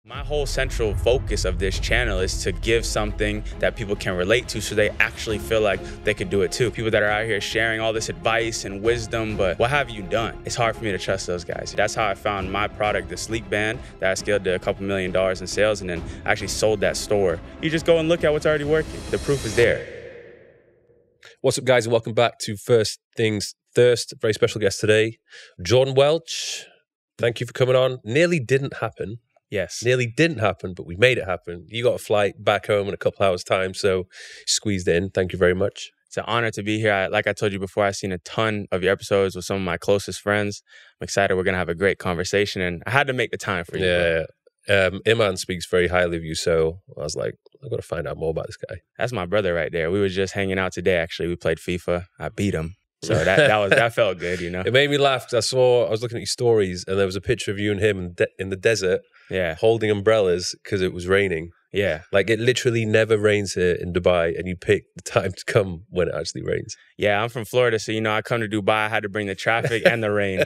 My whole central focus of this channel is to give something that people can relate to so they actually feel like they could do it too. People that are out here sharing all this advice and wisdom, but what have you done? It's hard for me to trust those guys. That's how I found my product, the Sleep Band, that I scaled to a couple $1 million in sales and then actually sold that store. You just go and look at what's already working. The proof is there. What's up, guys, and welcome back to First Things First. Very special guest today, John Welch. Thank you for coming on. Nearly didn't happen. Yes. Nearly didn't happen, but we made it happen. You got a flight back home in a couple hours' time, so squeezed it in. Thank you very much. It's an honor to be here. Like I told you before, I've seen a ton of your episodes with some of my closest friends. I'm excited we're going to have a great conversation, and I had to make the time for you. Yeah. Iman speaks very highly of you, so I was like, I've got to find out more about this guy. That's my brother right there. We were just hanging out today, actually. We played FIFA. I beat him. So that felt good, you know. It made me laugh because I was looking at your stories and there was a picture of you and him in the desert, holding umbrellas because it was raining. Yeah. Like it literally never rains here in Dubai and you pick the time to come when it actually rains. Yeah, I'm from Florida, so I come to Dubai, I had to bring the traffic and the rain.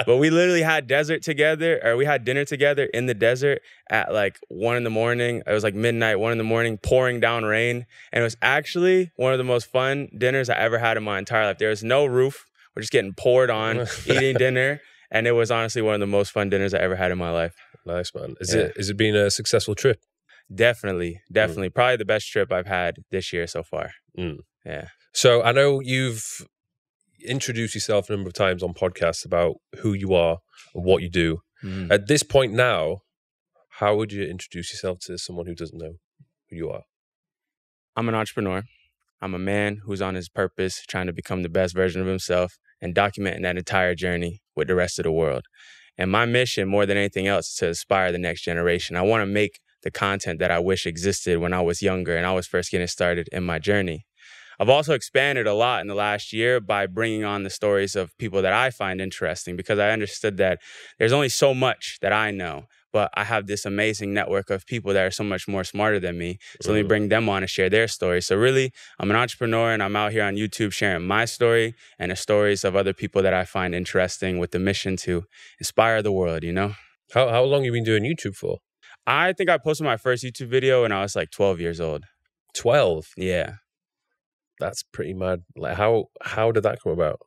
But we literally had we had dinner together in the desert at like 1 in the morning. It was like midnight, 1 in the morning, pouring down rain. And it was actually one of the most fun dinners I ever had in my entire life. There was no roof. We're just getting poured on, eating dinner. And it was honestly one of the most fun dinners I ever had in my life. Nice, man. Is it been a successful trip? Definitely. Probably the best trip I've had this year so far. Yeah. So I know you've introduced yourself a number of times on podcasts about who you are and what you do. At this point now, how would you introduce yourself to someone who doesn't know who you are? I'm an entrepreneur. I'm a man who's on his purpose, trying to become the best version of himself and documenting that entire journey with the rest of the world. And my mission, more than anything else, is to inspire the next generation. I want to make the content that I wish existed when I was younger and I was first getting started in my journey. I've also expanded a lot in the last year by bringing on the stories of people that I find interesting because I understood that there's only so much that I know, but I have this amazing network of people that are so much more smarter than me. So let me bring them on and share their stories. So really, I'm an entrepreneur and I'm out here on YouTube sharing my story and the stories of other people that I find interesting with the mission to inspire the world, you know? How long have you been doing YouTube for? I think I posted my first YouTube video when I was like 12 years old. 12? Yeah. That's pretty mad. Like how did that come about?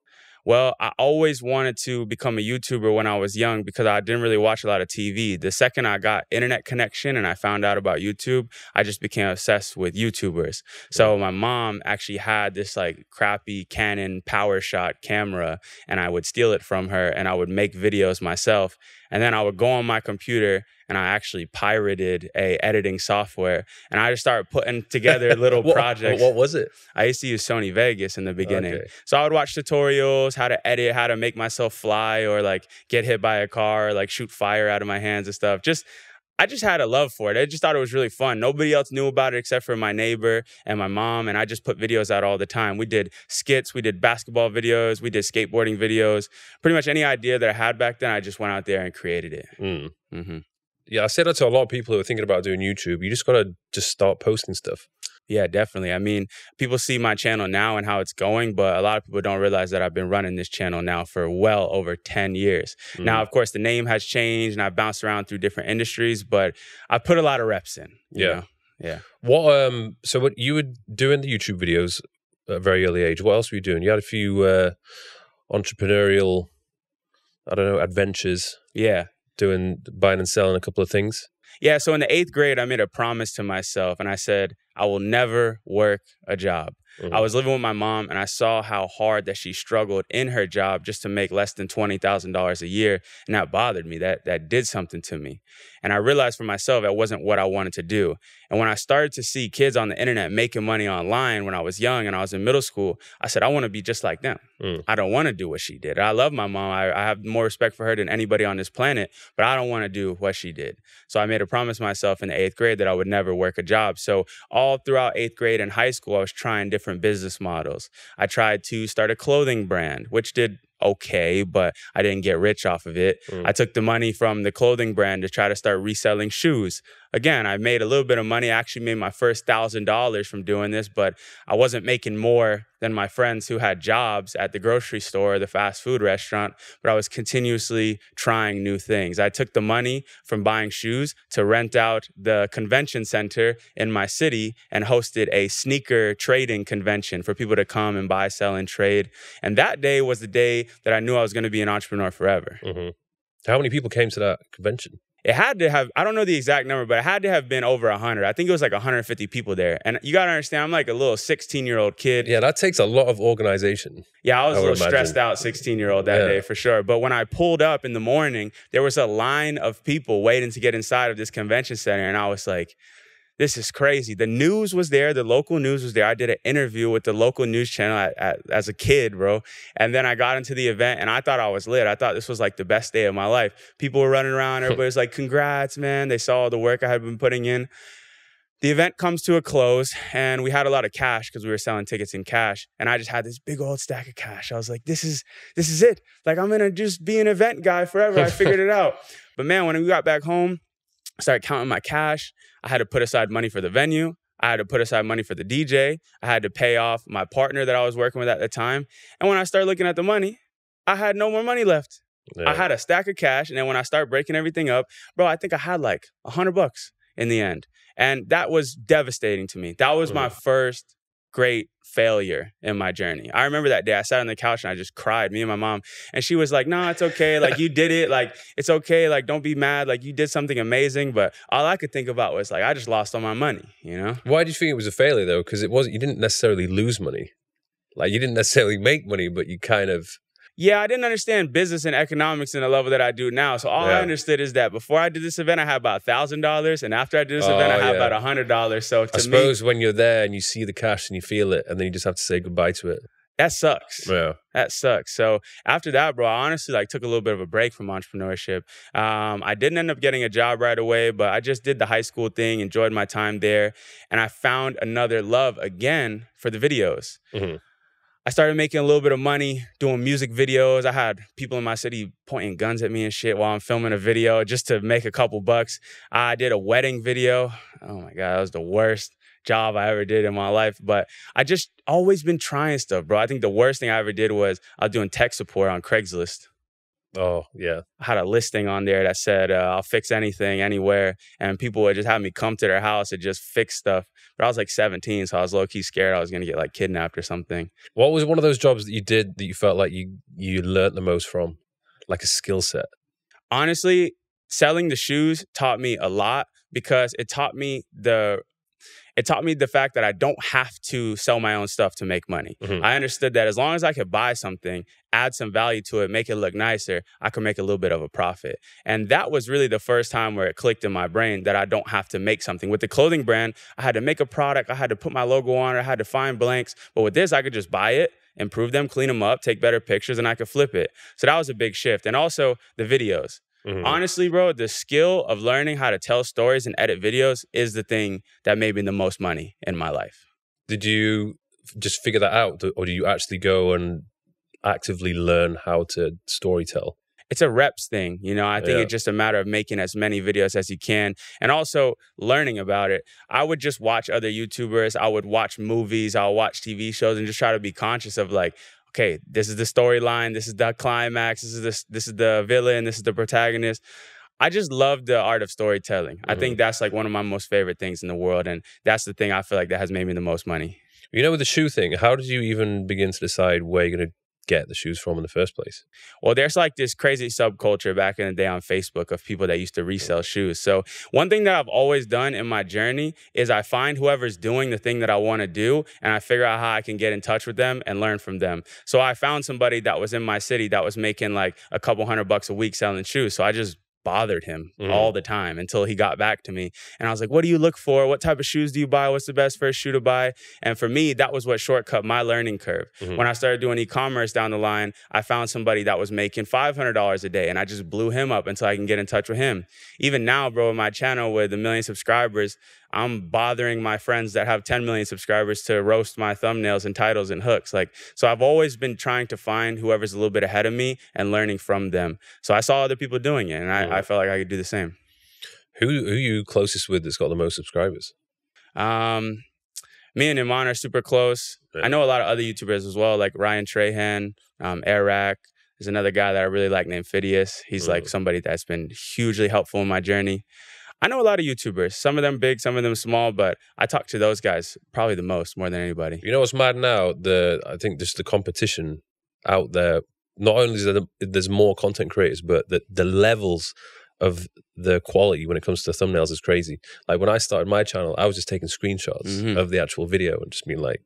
Well, I always wanted to become a YouTuber when I was young because I didn't really watch a lot of TV. The second I got internet connection and I found out about YouTube, I just became obsessed with YouTubers. So my mom actually had this like crappy Canon PowerShot camera and I would steal it from her and I would make videos myself. And then I would go on my computer and I actually pirated a editing software and I just started putting together little projects. What was it? I used to use Sony Vegas in the beginning. Okay. So I would watch tutorials, how to edit, how to make myself fly or like get hit by a car or like shoot fire out of my hands and stuff. I just had a love for it. I just thought it was really fun. Nobody else knew about it except for my neighbor and my mom. And I just put videos out all the time. We did skits, we did basketball videos, we did skateboarding videos. Pretty much any idea that I had back then, I just went out there and created it. Yeah, I say that to a lot of people who are thinking about doing YouTube. You just got to just start posting stuff. Yeah, definitely. I mean, people see my channel now and how it's going, but a lot of people don't realize that I've been running this channel now for well over 10 years. Now, of course, the name has changed and I've bounced around through different industries, but I put a lot of reps in. You know? Yeah. So what you were doing the YouTube videos at a very early age, what else were you doing? You had a few entrepreneurial, adventures. Yeah. Doing buying and selling a couple of things. Yeah, so in the 8th grade, I made a promise to myself and I said, I will never work a job. I was living with my mom and I saw how hard that she struggled in her job just to make less than $20,000 a year. And that bothered me. That did something to me. And I realized for myself that wasn't what I wanted to do. And when I started to see kids on the internet making money online when I was young and I was in middle school, I said, I want to be just like them. I don't want to do what she did. I love my mom. I have more respect for her than anybody on this planet, but I don't want to do what she did. So I made a promise to myself in the 8th grade that I would never work a job. So all throughout 8th grade and high school, I was trying different business models. I tried to start a clothing brand, which did okay, but I didn't get rich off of it. I took the money from the clothing brand to try to start reselling shoes. Again, I made a little bit of money. I actually made my first $1,000 from doing this, but I wasn't making more than my friends who had jobs at the grocery store, the fast food restaurant, but I was continuously trying new things. I took the money from buying shoes to rent out the convention center in my city and hosted a sneaker trading convention for people to come and buy, sell, and trade. And that day was the day that I knew I was going to be an entrepreneur forever. How many people came to that convention? It had to have, I don't know the exact number, but it had to have been over 100. I think it was like 150 people there. And you got to understand, I'm like a little 16-year-old kid. Yeah, that takes a lot of organization. Yeah, I was a little stressed out 16-year-old that day for sure. But when I pulled up in the morning, there was a line of people waiting to get inside of this convention center. And I was like, this is crazy. The news was there. The local news was there. I did an interview with the local news channel as a kid, bro. And then I got into the event and I thought I was lit. I thought this was like the best day of my life. People were running around. Everybody was like, congrats, man. They saw all the work I had been putting in. The event comes to a close and we had a lot of cash because we were selling tickets in cash. And I just had this big old stack of cash. I was like, this is it. Like, I'm going to just be an event guy forever. I figured it out. But man, when we got back home, I started counting my cash. I had to put aside money for the venue. I had to put aside money for the DJ. I had to pay off my partner that I was working with at the time. And when I started looking at the money, I had no more money left. Yeah. I had a stack of cash. And then when I started breaking everything up, bro, I think I had like $100 in the end. And that was devastating to me. That was my first great failure in my journey. I remember that day I sat on the couch and I just cried, me and my mom. And she was like, no, it's okay. Like, you did it. Like, it's okay. Like, don't be mad. Like, you did something amazing. But all I could think about was like, I just lost all my money, you know? Why do you think it was a failure though? Because it wasn't, you didn't necessarily lose money. Like, you didn't necessarily make money, but you kind of... Yeah, I didn't understand business and economics in the level that I do now. So all I understood is that before I did this event, I had about $1,000. And after I did this event, I had about $100. So to me, I suppose when you're there and you see the cash and you feel it, and then you just have to say goodbye to it. That sucks. Yeah. That sucks. So after that, bro, I honestly like took a little bit of a break from entrepreneurship. I didn't end up getting a job right away, but I just did the high school thing, enjoyed my time there. And I found another love again for the videos. I started making a little bit of money doing music videos. I had people in my city pointing guns at me and shit while I'm filming a video just to make a couple bucks. I did a wedding video. Oh my God, that was the worst job I ever did in my life. But I just always been trying stuff, bro. I think the worst thing I ever did was I was doing tech support on Craigslist. Oh, yeah. I had a listing on there that said, I'll fix anything, anywhere. And people would just have me come to their house and just fix stuff. But I was like 17, so I was low-key scared I was going to get like kidnapped or something. What was one of those jobs that you did that you felt like you learned the most from? Like a skill set? Honestly, selling the shoes taught me a lot because it taught me the fact that I don't have to sell my own stuff to make money. I understood that as long as I could buy something, add some value to it, make it look nicer, I could make a little bit of a profit. And that was really the first time where it clicked in my brain that I don't have to make something. With the clothing brand, I had to make a product, I had to put my logo on it, I had to find blanks. But with this, I could just buy it, improve them, clean them up, take better pictures, and I could flip it. So that was a big shift. And also the videos. Honestly, bro, the skill of learning how to tell stories and edit videos is the thing that made me the most money in my life. Did you just figure that out, or do you actually go and actively learn how to storytell? It's a reps thing, you know. I think it's just a matter of making as many videos as you can and also learning about it. I would just watch other YouTubers. I would watch movies. I'll watch TV shows and just try to be conscious of like, okay, this is the storyline, this is the climax, this is the villain, this is the protagonist. I just love the art of storytelling. I think that's like one of my most favorite things in the world, and that's the thing I feel like that has made me the most money. You know, with the shoe thing, how did you even begin to decide where you're going to get the shoes from in the first place? Well, there's like this crazy subculture back in the day on Facebook of people that used to resell shoes. So one thing that I've always done in my journey is I find whoever's doing the thing that I want to do and I figure out how I can get in touch with them and learn from them. So I found somebody that was in my city that was making like a couple $100 a week selling shoes. So I just bothered him all the time until he got back to me. And I was like, what do you look for? What type of shoes do you buy? What's the best first shoe to buy? And for me, that was what shortcut my learning curve. When I started doing e-commerce down the line, I found somebody that was making $500 a day and I just blew him up until I can get in touch with him. Even now, bro, in my channel with 1 million subscribers, I'm bothering my friends that have 10 million subscribers to roast my thumbnails and titles and hooks. Like, so I've always been trying to find whoever's a little bit ahead of me and learning from them. So I saw other people doing it and I felt like I could do the same. Who are you closest with that's got the most subscribers? Me and Iman are super close. Yeah. I know a lot of other YouTubers as well, like Ryan Trahan, Eric. There's another guy that I really like named Phidias. He's like somebody that's been hugely helpful in my journey. I know a lot of YouTubers, some of them big, some of them small, but I talk to those guys probably the most, more than anybody. You know what's mad now? I think just the competition out there, not only is there's more content creators, but the levels of the quality when it comes to thumbnails is crazy. Like when I started my channel, I was just taking screenshots of the actual video and just being like,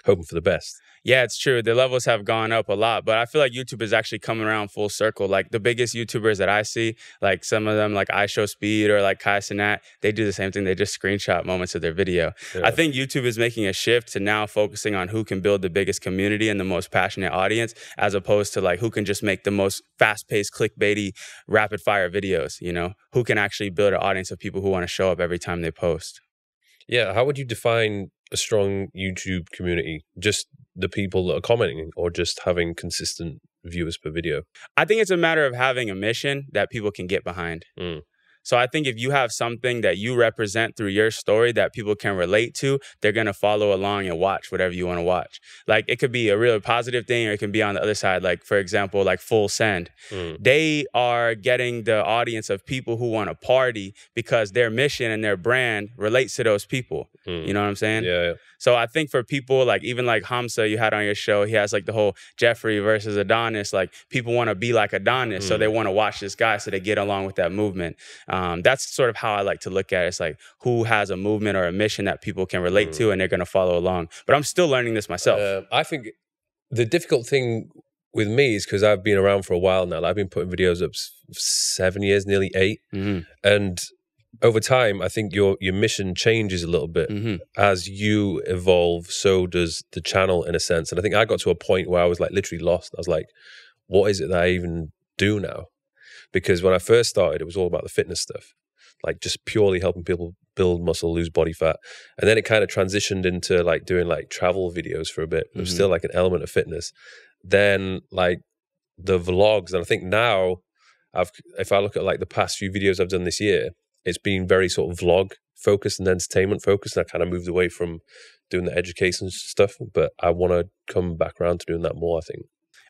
hoping for the best. Yeah, it's true. The levels have gone up a lot, but I feel like YouTube is actually coming around full circle. Like the biggest YouTubers that I see, like some of them, like I Show Speed or like Kai Cenat, they do the same thing. They just screenshot moments of their video. Yeah. I think YouTube is making a shift to now focusing on who can build the biggest community and the most passionate audience, as opposed to like who can just make the most fast-paced, clickbaity, rapid-fire videos. You know, who can actually build an audience of people who want to show up every time they post. Yeah, how would you define a strong YouTube community? Just the people that are commenting, or just having consistent viewers per video? I think it's a matter of having a mission that people can get behind. So I think if you have something that you represent through your story that people can relate to, they're going to follow along and watch whatever you want to watch. Like it could be a really positive thing, or it can be on the other side. Like for example, like Full Send. They are getting the audience of people who want to party because their mission and their brand relates to those people. You know what I'm saying? Yeah. So I think for people like, even like Hamza you had on your show, he has like the whole Jeffrey versus Adonis. Like people want to be like Adonis, so they want to watch this guy so they get along with that movement. That's sort of how I like to look at it. It's like who has a movement or a mission that people can relate to and they're going to follow along. But I'm still learning this myself. I think the difficult thing with me is because I've been around for a while now. I've been putting videos up 7 years, nearly 8. And over time, I think your mission changes a little bit. As you evolve, so does the channel in a sense. And I think I got to a point where I was like literally lost. I was like, what is it that I even do now? Because when I first started, it was all about the fitness stuff, like just purely helping people build muscle, lose body fat. And then it kind of transitioned into like doing like travel videos for a bit. There was still like an element of fitness. Then like the vlogs. And I think now, if I look at like the past few videos I've done this year, it's been very sort of vlog focused and entertainment focused. And I kind of moved away from doing the education stuff, but I want to come back around to doing that more, I think.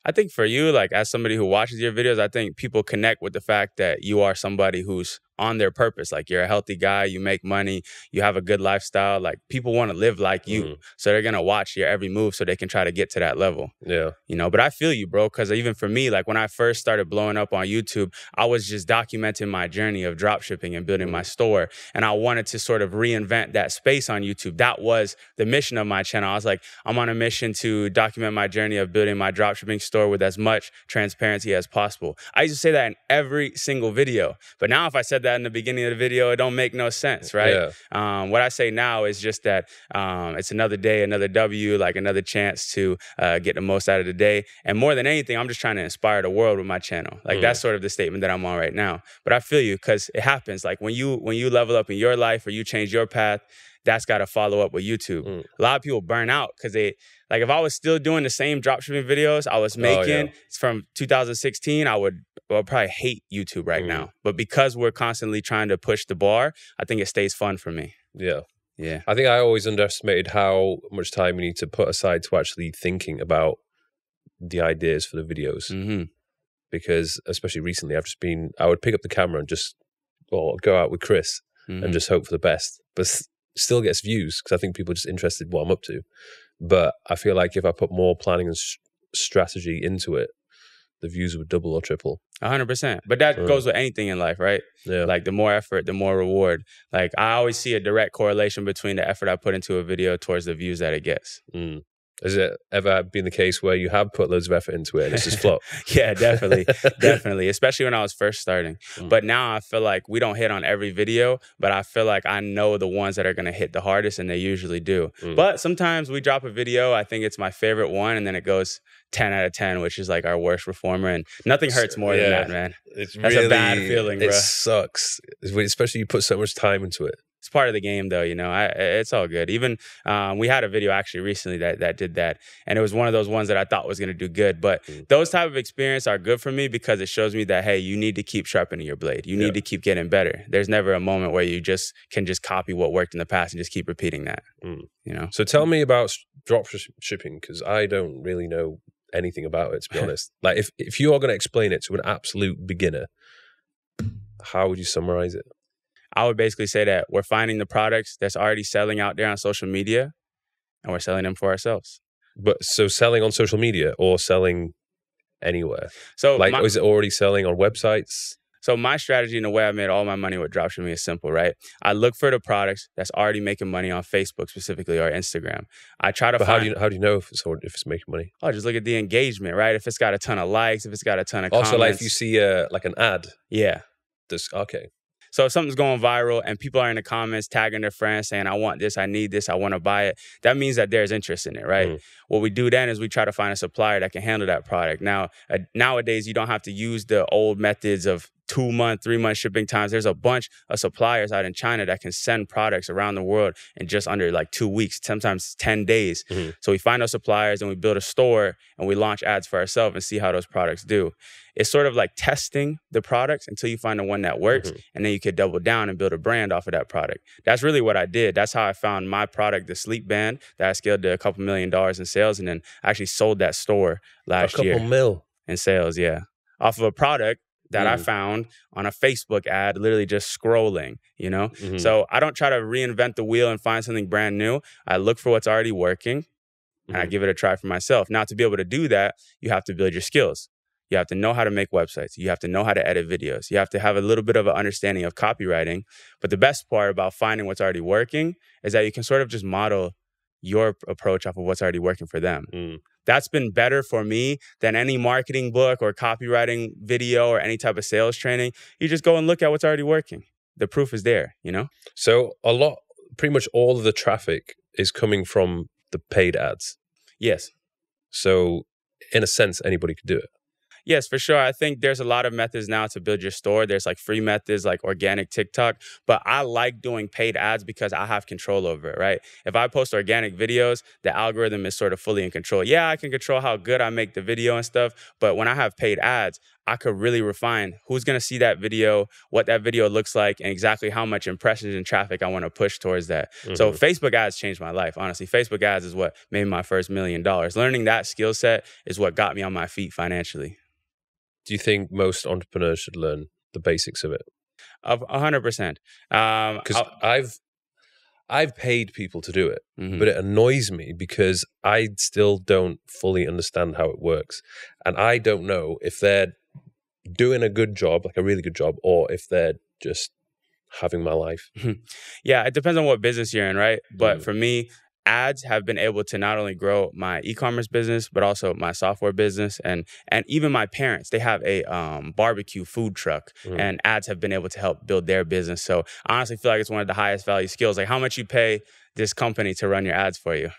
I think for you, like as somebody who watches your videos, I think people connect with the fact that you are somebody who's on their purpose. Like you're a healthy guy, you make money, you have a good lifestyle. Like people want to live like you. So they're going to watch your every move so they can try to get to that level. Yeah. You know, but I feel you, bro, because even for me, like when I first started blowing up on YouTube, I was just documenting my journey of dropshipping and building my store. And I wanted to sort of reinvent that space on YouTube. That was the mission of my channel. I was like, I'm on a mission to document my journey of building my dropshipping store with as much transparency as possible. I used to say that in every single video. But now if I said that in the beginning of the video, it don't make no sense, right? Yeah. What I say now is just that it's another day, another W, like another chance to get the most out of the day. And more than anything, I'm just trying to inspire the world with my channel. Like that's sort of the statement that I'm on right now. But I feel you, because it happens. Like when you level up in your life or you change your path, that's got to follow up with YouTube. A lot of people burn out because they, like if I was still doing the same dropshipping videos I was making from 2016, I would probably hate YouTube right now. But because we're constantly trying to push the bar, I think it stays fun for me. Yeah. Yeah. I think I always underestimated how much time you need to put aside to actually thinking about the ideas for the videos. Because especially recently, I would pick up the camera and just go out with Chris and just hope for the best. But still gets views because I think people are just interested in what I'm up to. But I feel like if I put more planning and strategy into it, the views would double or triple. 100%. But that goes with anything in life, right? Yeah. Like the more effort, the more reward. Like I always see a direct correlation between the effort I put into a video towards the views that it gets. Has it ever been the case where you have put loads of effort into it and it's just flop? Yeah, definitely. Definitely. Especially when I was first starting. But now I feel like we don't hit on every video, but I feel like I know the ones that are going to hit the hardest, and they usually do. But sometimes we drop a video, I think it's my favorite one, and then it goes 10 out of 10, which is like our worst performer. And nothing hurts more than that, man. That's really a bad feeling, bro. It sucks. Especially you put so much time into it. It's part of the game, though. It's all good. Even we had a video actually recently that did that, and it was one of those ones that I thought was going to do good. But those type of experience are good for me because it shows me that, hey, you need to keep sharpening your blade. You need to keep getting better. There's never a moment where you can copy what worked in the past and just keep repeating that. So tell me about drop shipping, because I don't really know anything about it, to be honest. Like, if you are going to explain it to an absolute beginner, how would you summarize it? I would basically say that we're finding the products that's already selling out there on social media, and we're selling them for ourselves. But so selling on social media or selling anywhere? So is it already selling on websites? So my strategy and the way I made all my money with dropshipping is simple, right? I look for the products that's already making money on Facebook specifically or Instagram. I try to find... How do you know if it's making money? Oh, just look at the engagement, right? If it's got a ton of likes, if it's got a ton of comments. Also, like if you see like an ad. Yeah. Okay. So if something's going viral and people are in the comments tagging their friends saying, I want this, I need this, I want to buy it, that means that there's interest in it, right? What we do then is we try to find a supplier that can handle that product. Now, nowadays, you don't have to use the old methods of 2-month, 3-month shipping times. There's a bunch of suppliers out in China that can send products around the world in just under like 2 weeks, sometimes 10 days. So we find those suppliers and we build a store and we launch ads for ourselves and see how those products do. It's sort of like testing the products until you find the one that works, and then you could double down and build a brand off of that product. That's really what I did. That's how I found my product, the sleep band, that I scaled to a couple $1 million in sales, and then I actually sold that store last year. A couple mil in sales, yeah. Off of a product that I found on a Facebook ad, literally just scrolling, So I don't try to reinvent the wheel and find something brand new. I look for what's already working, and I give it a try for myself. Now, to be able to do that, you have to build your skills. You have to know how to make websites. You have to know how to edit videos. You have to have a little bit of an understanding of copywriting. But the best part about finding what's already working is that you can sort of just model your approach off of what's already working for them. That's been better for me than any marketing book or copywriting video or any type of sales training. You just go and look at what's already working. The proof is there, So pretty much all of the traffic is coming from the paid ads. Yes. So in a sense, anybody could do it. Yes, for sure. I think there's a lot of methods now to build your store. There's like free methods like organic TikTok, but I like doing paid ads because I have control over it, right? If I post organic videos, the algorithm is sort of fully in control. Yeah, I can control how good I make the video and stuff, but when I have paid ads, I could really refine who's going to see that video, what that video looks like, and exactly how much impressions and traffic I want to push towards that. So Facebook ads changed my life, honestly. Facebook ads is what made my first $1 million. Learning that skill set is what got me on my feet financially. Do you think most entrepreneurs should learn the basics of it? 100%. Because I've paid people to do it, but it annoys me because I still don't fully understand how it works. And I don't know if they're doing a good job, like a really good job, or if they're just having my life. Yeah, it depends on what business you're in, right? But for me, ads have been able to not only grow my e-commerce business, but also my software business. And even my parents, they have a barbecue food truck, and ads have been able to help build their business. So I honestly feel like it's one of the highest value skills. Like how much you pay this company to run your ads for you?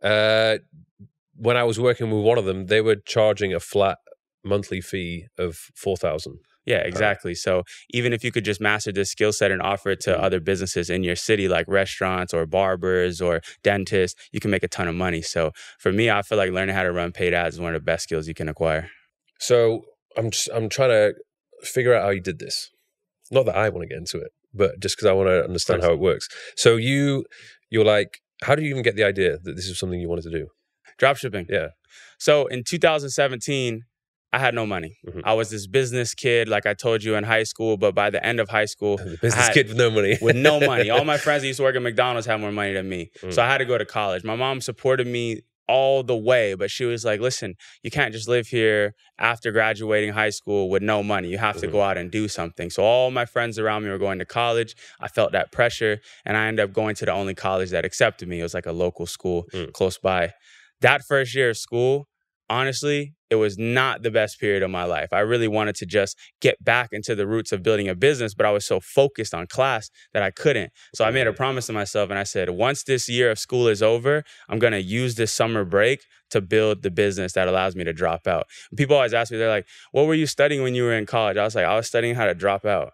When I was working with one of them, they were charging a flat monthly fee of $4,000. Yeah, exactly. So even if you could just master this skill set and offer it to other businesses in your city, like restaurants or barbers or dentists, you can make a ton of money. So for me, I feel like learning how to run paid ads is one of the best skills you can acquire. So I'm trying to figure out how you did this. Not that I want to get into it, but just because I want to understand how it works. So you're like, how did you even get the idea that this is something you wanted to do? Dropshipping. Yeah. So in 2017, I had no money. I was this business kid, like I told you, in high school. But by the end of high school, the business kid with no money. With no money. All my friends that used to work at McDonald's had more money than me. So I had to go to college. My mom supported me all the way, but she was like, listen, you can't just live here after graduating high school with no money. You have to go out and do something. So all my friends around me were going to college. I felt that pressure, and I ended up going to the only college that accepted me. It was like a local school close by. That first year of school, honestly, it was not the best period of my life. I really wanted to just get back into the roots of building a business, but I was so focused on class that I couldn't. So I made a promise to myself and I said, once this year of school is over, I'm going to use this summer break to build the business that allows me to drop out. People always ask me, they're like, what were you studying when you were in college? I was like, I was studying how to drop out.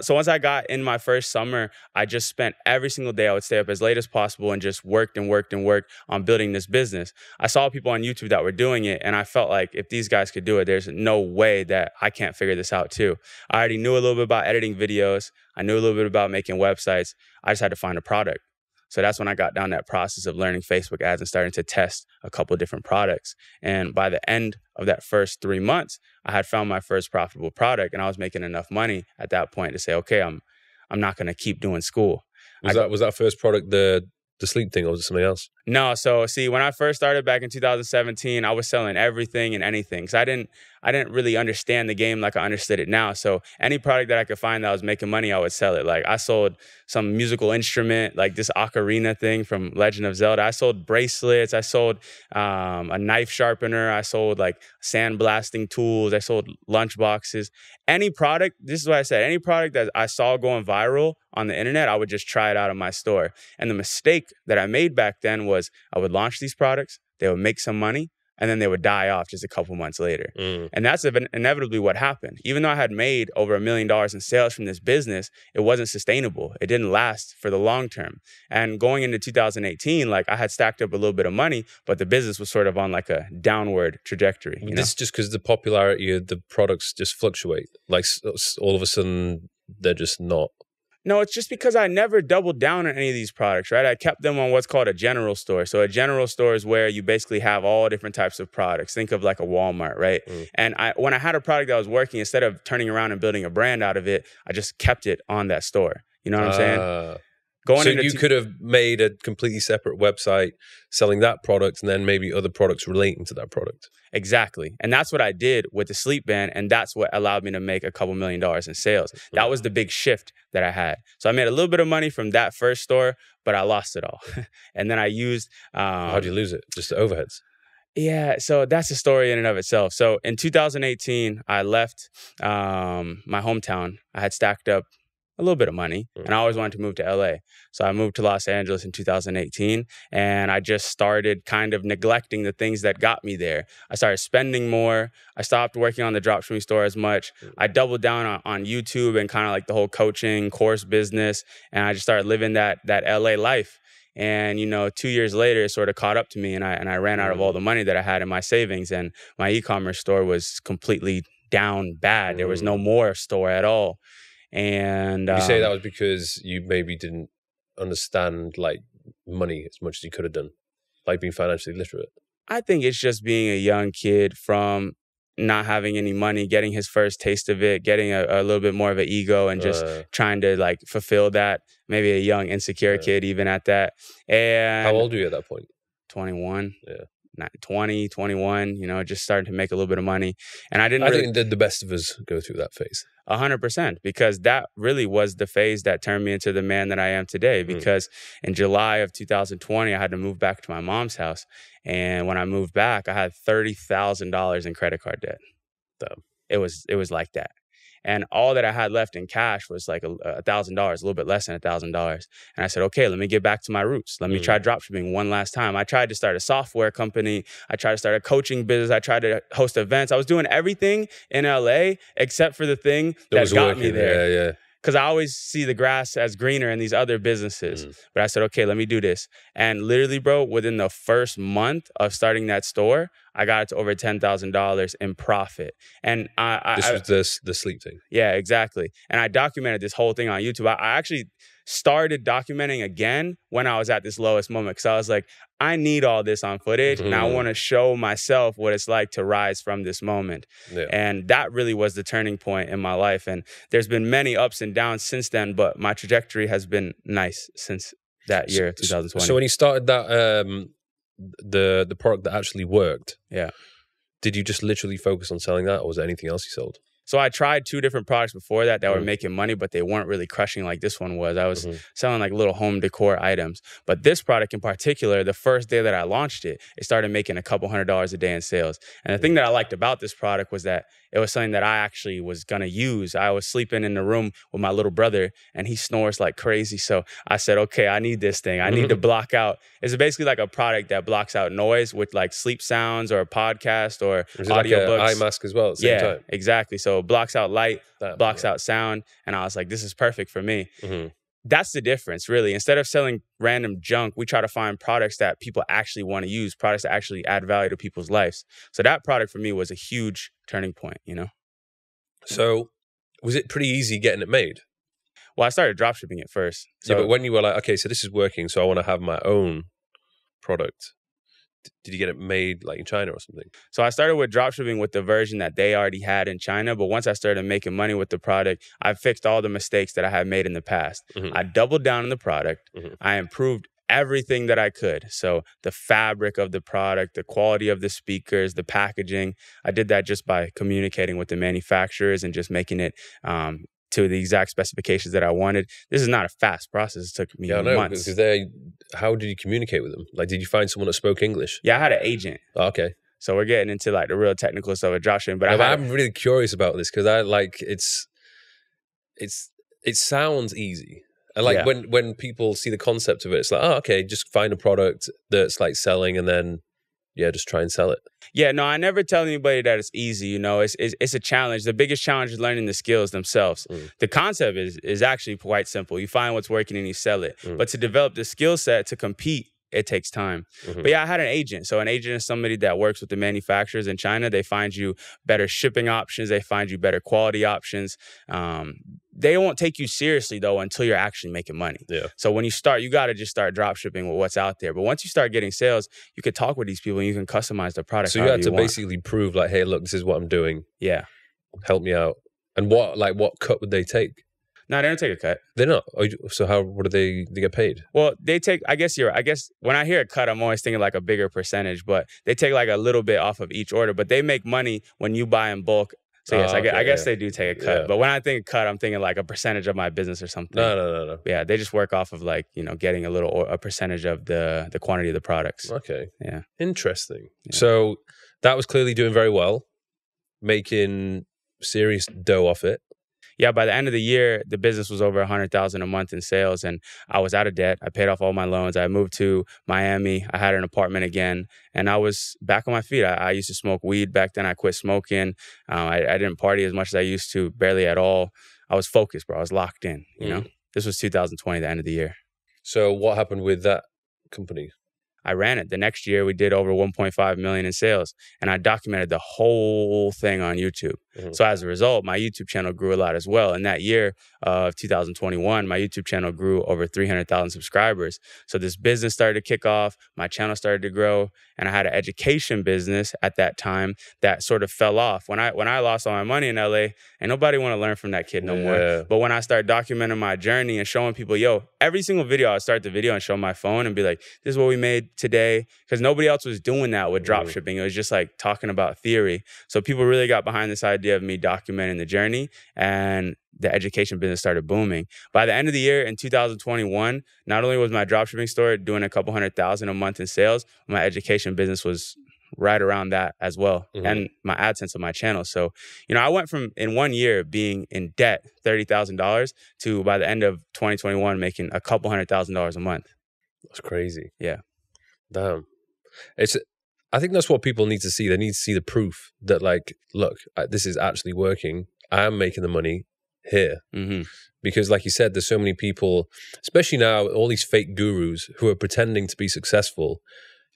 So once I got in my first summer, I just spent every single day, I would stay up as late as possible and just worked and worked and worked on building this business. I saw people on YouTube that were doing it, and I felt like if these guys could do it, there's no way that I can't figure this out too. I already knew a little bit about editing videos. I knew a little bit about making websites. I just had to find a product. So that's when I got down that process of learning Facebook ads and starting to test a couple of different products. And by the end of that first 3 months, I had found my first profitable product, and I was making enough money at that point to say, okay, I'm not going to keep doing school. Was that first product the sleep thing, or was it something else? No. So see, when I first started back in 2017, I was selling everything and anything. Because I didn't really understand the game like I understood it now. So any product that I could find that was making money, I would sell it. Like I sold some musical instrument, like this ocarina thing from Legend of Zelda. I sold bracelets. I sold a knife sharpener. I sold like sandblasting tools. I sold lunch boxes. Any product, this is what I said, any product that I saw going viral on the internet, I would just try it out in my store. And the mistake that I made back then was I would launch these products, they would make some money, and then they would die off just a couple months later. And that's inevitably what happened. Even though I had made over $1 million in sales from this business, it wasn't sustainable. It didn't last for the long term. And going into 2018, like I had stacked up a little bit of money, but the business was sort of on like a downward trajectory. This is just because the popularity of the products just fluctuate. Like all of a sudden, they're just not. No, it's just because I never doubled down on any of these products, right? I kept them on what's called a general store. So a general store is where you basically have all different types of products. Think of like a Walmart, right? And when I had a product that was working, instead of turning around and building a brand out of it, I just kept it on that store. You know what I'm saying? So you could have made a completely separate website selling that product and then maybe other products relating to that product. Exactly. And that's what I did with the sleep band. And that's what allowed me to make a couple $1 million in sales. That was the big shift that I had. So I made a little bit of money from that first store, but I lost it all. And then I used... How'd you lose it? Just the overheads? Yeah, so that's a story in and of itself. So in 2018, I left my hometown. I had stacked up a little bit of money, and I always wanted to move to LA. So I moved to Los Angeles in 2018, and I just started kind of neglecting the things that got me there. I started spending more. I stopped working on the dropshipping store as much. I doubled down on YouTube and kind of like the whole coaching course business, and I just started living that LA life. And, 2 years later, it sort of caught up to me, and I ran out of all the money that I had in my savings, and my e-commerce store was completely down bad. There was no more store at all. And you say that was because you maybe didn't understand like money as much as you could have done, like being financially literate? I think it's just being a young kid from not having any money, getting his first taste of it, getting a little bit more of an ego and just trying to like fulfill that. Maybe a young, insecure kid even at that. And how old were you at that point? 21. Yeah. 20, 21, just starting to make a little bit of money. And I think the best of us go through that phase. 100%, because that really was the phase that turned me into the man that I am today. Because in July of 2020, I had to move back to my mom's house. And when I moved back, I had $30,000 in credit card debt. Damn. It was like that. And all that I had left in cash was like $1,000, a little bit less than $1,000. And I said, okay, let me get back to my roots. Let me try dropshipping one last time. I tried to start a software company. I tried to start a coaching business. I tried to host events. I was doing everything in LA except for the thing that got me there. Yeah. Because I always see the grass as greener in these other businesses. But I said, okay, let me do this. And literally, bro, within the first month of starting that store, I got it to over $10,000 in profit. And this was the sleep thing. Yeah, exactly. And I documented this whole thing on YouTube. I actually started documenting again when I was at this lowest moment, because I was like, I need all this on footage, and I want to show myself what it's like to rise from this moment. Yeah. And that really was the turning point in my life. And there's been many ups and downs since then, but my trajectory has been nice since that year, 2020. So when you started that, the product that actually worked, yeah, did you just literally focus on selling that, or was there anything else you sold? So I tried 2 different products before that were making money, but they weren't really crushing like this one was. I was selling like little home decor items. But this product in particular, the first day that I launched it, it started making a couple $100s a day in sales. And the thing that I liked about this product was that it was something that I actually was going to use. I was sleeping in the room with my little brother and he snores like crazy. So I said, okay, I need this thing. I need to block out. It's basically like a product that blocks out noise with like sleep sounds or a podcast or audiobooks. Like an eye mask as well at the same time? Exactly. So it blocks out light, blocks out sound. And I was like, this is perfect for me. That's the difference, really. Instead of selling random junk, we try to find products that people actually want to use, products that actually add value to people's lives. So that product for me was a huge turning point, you know? So was it pretty easy getting it made? Well, I started dropshipping it first. So, yeah, but when you were like, okay, so this is working, so I want to have my own product. Did you get it made like in China or something? So I started with dropshipping with the version that they already had in China. But once I started making money with the product, I fixed all the mistakes that I had made in the past. I doubled down on the product. I improved everything that I could. So the fabric of the product, the quality of the speakers, the packaging. I did that just by communicating with the manufacturers and just making it to the exact specifications that I wanted. This is not a fast process. It took me months. Because how did you communicate with them? Like, did you find someone that spoke English? Yeah, I had an agent. Oh, okay. So we're getting into like the real technical stuff of dropshipping. But I'm really curious about this because I like it sounds easy. And like when people see the concept of it, it's like, oh, okay, just find a product that's like selling and then just try and sell it. Yeah, no, I never tell anybody that it's easy. You know, it's a challenge. The biggest challenge is learning the skills themselves. The concept is actually quite simple. You find what's working and you sell it. But to develop the skill set to compete, it takes time. But yeah, I had an agent. So an agent is somebody that works with the manufacturers in China. They find you better shipping options. They find you better quality options. They won't take you seriously though until you're actually making money. Yeah. So when you start, you got to just start drop shipping with what's out there. But once you start getting sales, you could talk with these people and you can customize the product. So you had to basically prove like, hey, look, this is what I'm doing. Yeah. Help me out. And what cut would they take? No, they don't take a cut. They're not. So what do they get paid? Well, they take, I guess when I hear a cut, I'm always thinking like a bigger percentage, but they take like a little bit off of each order, but they make money when you buy in bulk. So yes, I guess they do take a cut. Yeah. But when I think cut, I'm thinking like a percentage of my business or something. No. Yeah, they just work off of like, getting a percentage of the quantity of the products. Okay. Yeah. Interesting. Yeah. So that was clearly doing very well, making serious dough off it. Yeah, by the end of the year, the business was over $100,000 a month in sales, and I was out of debt. I paid off all my loans. I moved to Miami. I had an apartment again, and I was back on my feet. I used to smoke weed back then. I quit smoking. I didn't party as much as I used to, barely at all. I was focused, bro. I was locked in. You know, this was 2020, the end of the year. So what happened with that company? I ran it. The next year, we did over 1.5 million in sales, and I documented the whole thing on YouTube. So as a result, my YouTube channel grew a lot as well. In that year of 2021, my YouTube channel grew over 300,000 subscribers. So this business started to kick off. My channel started to grow, and I had an education business at that time that sort of fell off. When I lost all my money in LA, and nobody want to learn from that kid no more. But when I started documenting my journey and showing people, every single video, I would start the video and show my phone and be like, this is what we made today. Because nobody else was doing that with dropshipping. It was just like talking about theory. So people really got behind this idea of me documenting the journey, and the education business started booming. By the end of the year in 2021, not only was my dropshipping store doing a couple $100,000 a month in sales, my education business was right around that as well, and my AdSense on my channel. So, I went from in 1 year being in debt $30,000 to by the end of 2021 making a couple $100,000 a month. That's crazy. Yeah. Damn. I think that's what people need to see. They need to see the proof that, like, look, this is actually working. I am making the money here. Because like you said, there's so many people, especially now, all these fake gurus who are pretending to be successful,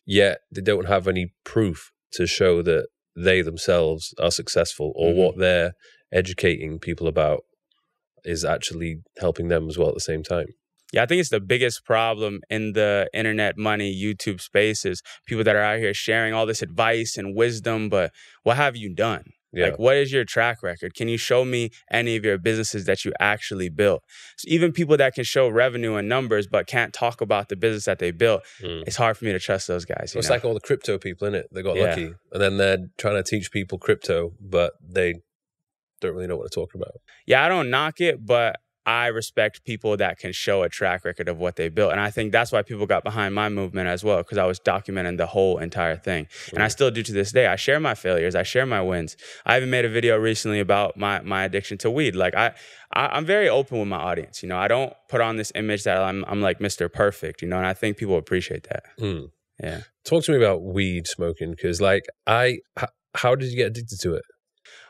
yet they don't have any proof to show that they themselves are successful, or what they're educating people about is actually helping them as well at the same time. Yeah, I think it's the biggest problem in the internet money, YouTube space is people that are out here sharing all this advice and wisdom, but what have you done? Yeah. Like, what is your track record? Can you show me any of your businesses that you actually built? So even people that can show revenue and numbers but can't talk about the business that they built, it's hard for me to trust those guys. It's like all the crypto people, innit? They got lucky. And then they're trying to teach people crypto, but they don't really know what they're talking about. Yeah, I don't knock it, but I respect people that can show a track record of what they built. And I think that's why people got behind my movement as well, because I was documenting the whole entire thing. And I still do to this day. I share my failures. I share my wins. I even made a video recently about my addiction to weed. Like I'm very open with my audience. You know, I don't put on this image that I'm like Mr. Perfect, you know, and I think people appreciate that. Yeah. Talk to me about weed smoking, because like how did you get addicted to it?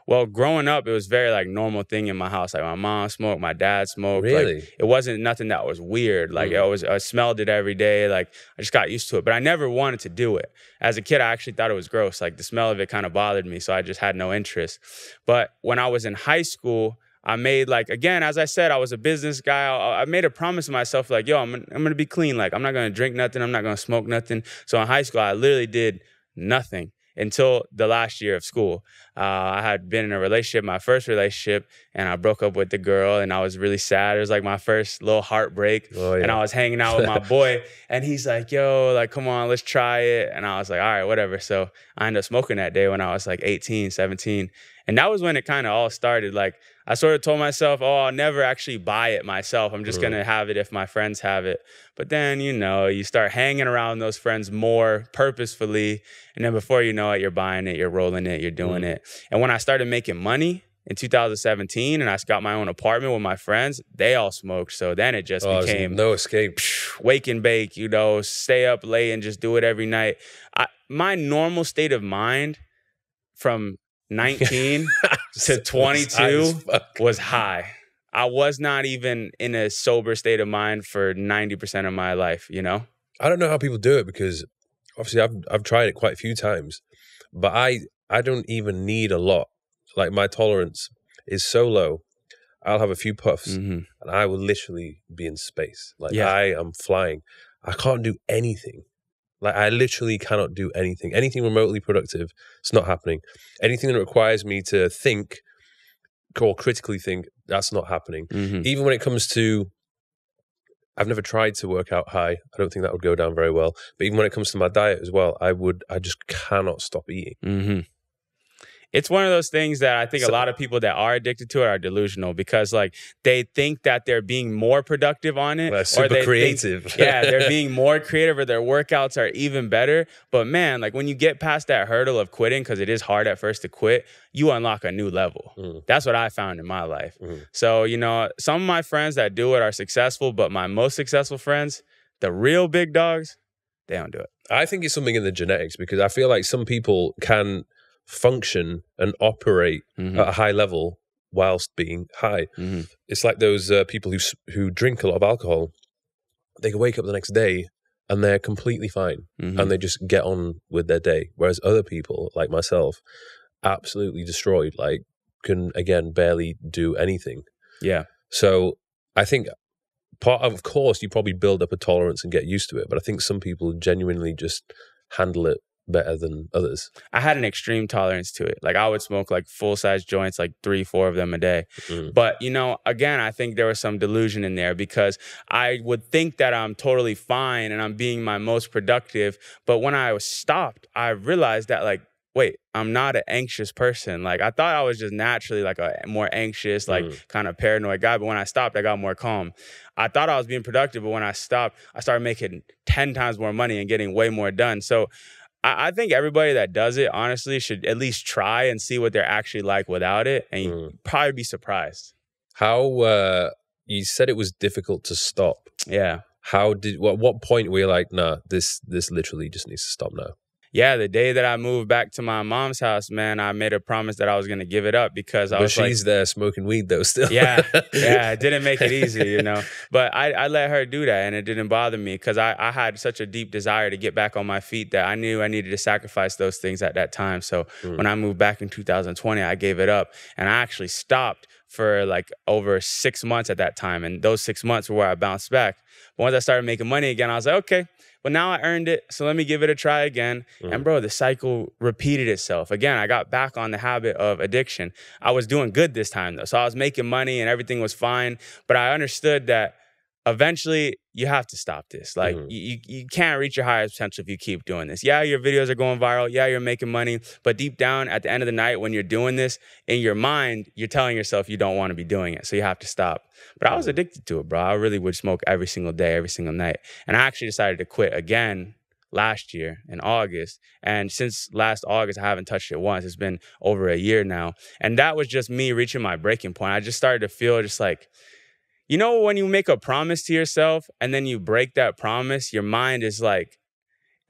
Well, growing up, it was very like normal thing in my house. Like my mom smoked, my dad smoked. Really? Like, it wasn't nothing that was weird. Like I smelled it every day. Like I just got used to it, but I never wanted to do it. As a kid, I actually thought it was gross. Like the smell of it kind of bothered me, so I just had no interest. But when I was in high school, I made like, again, as I said, I was a business guy. I made a promise to myself like, yo, I'm going to be clean. Like I'm not going to drink nothing. I'm not going to smoke nothing. So in high school, I literally did nothing until the last year of school. I had been in a relationship, my first relationship, and I broke up with the girl, and I was really sad. It was like my first little heartbreak. Oh, yeah. And I was hanging out with my boy, and he's like, yo, like, come on, let's try it. And I was like, all right, whatever. So I ended up smoking that day when I was like 18, 17. And that was when it kind of all started. Like, I sort of told myself, oh, I'll never actually buy it myself. I'm just going to have it if my friends have it. But then, you know, you start hanging around those friends more purposefully. And then before you know it, you're buying it, you're rolling it, you're doing it. And when I started making money in 2017 and I got my own apartment with my friends, they all smoked. So then it just became no escape. Wake and bake, you know, stay up late and just do it every night. My normal state of mind from 19 to 22 was high. I was not even in a sober state of mind for 90% of my life, you know? I don't know how people do it, because obviously I've tried it quite a few times, but I don't even need a lot. Like my tolerance is so low. I'll have a few puffs and I will literally be in space. Like I am flying. I can't do anything. Like I literally cannot do anything. Anything remotely productive, it's not happening. Anything that requires me to think or critically think, that's not happening. Even when it comes to, I've never tried to work out high. I don't think that would go down very well. But even when it comes to my diet as well, I just cannot stop eating. It's one of those things that I think a lot of people that are addicted to it are delusional, because like they think that they're being more productive on it. Well, super creative. They're being more creative, or their workouts are even better. But man, like when you get past that hurdle of quitting, because it is hard at first to quit, you unlock a new level. That's what I found in my life. So, you know, some of my friends that do it are successful, but my most successful friends, the real big dogs, they don't do it. I think it's something in the genetics, because I feel like some people can function and operate at a high level whilst being high. It's like those people who drink a lot of alcohol. They can wake up the next day and they're completely fine and they just get on with their day. Whereas other people, like myself, absolutely destroyed, like can, again, barely do anything. Yeah. So I think of course, you probably build up a tolerance and get used to it. But I think some people genuinely just handle it better than others. I had an extreme tolerance to it. Like I would smoke like full-size joints, like 3-4 of them a day. But, you know, again, I think there was some delusion in there, because I would think that I'm totally fine and I'm being my most productive. But when I was stopped, I realized that like, wait, I'm not an anxious person. Like I thought I was just naturally like a more anxious, like kind of paranoid guy. But when I stopped, I got more calm. I thought I was being productive, but when I stopped, I started making 10 times more money and getting way more done. So I think everybody that does it, honestly, should at least try and see what they're actually like without it. And you'd probably be surprised. How, you said it was difficult to stop. Yeah. What point were you like, nah, this literally just needs to stop now? Yeah, the day that I moved back to my mom's house, man, I made a promise that I was going to give it up, because I was she's there smoking weed though still. Yeah, it didn't make it easy, you know. But I let her do that, and it didn't bother me, because I had such a deep desire to get back on my feet that I knew I needed to sacrifice those things at that time. So when I moved back in 2020, I gave it up, and I actually stopped for like over 6 months at that time. And those 6 months were where I bounced back. But once I started making money again, I was like, okay, but now I earned it, so let me give it a try again. And bro, the cycle repeated itself. Again, I got back on the habit of addiction. I was doing good this time though. So I was making money and everything was fine. But I understood that eventually you have to stop this. Like you can't reach your highest potential if you keep doing this. Yeah, your videos are going viral. Yeah, you're making money. But deep down at the end of the night, when you're doing this, in your mind, you're telling yourself you don't want to be doing it. So you have to stop. But I was addicted to it, bro. I really would smoke every single day, every single night. And I actually decided to quit again last year in August. And since last August, I haven't touched it once. It's been over a year now. And that was just me reaching my breaking point. I just started to feel just like, you know, when you make a promise to yourself and then you break that promise, your mind is like,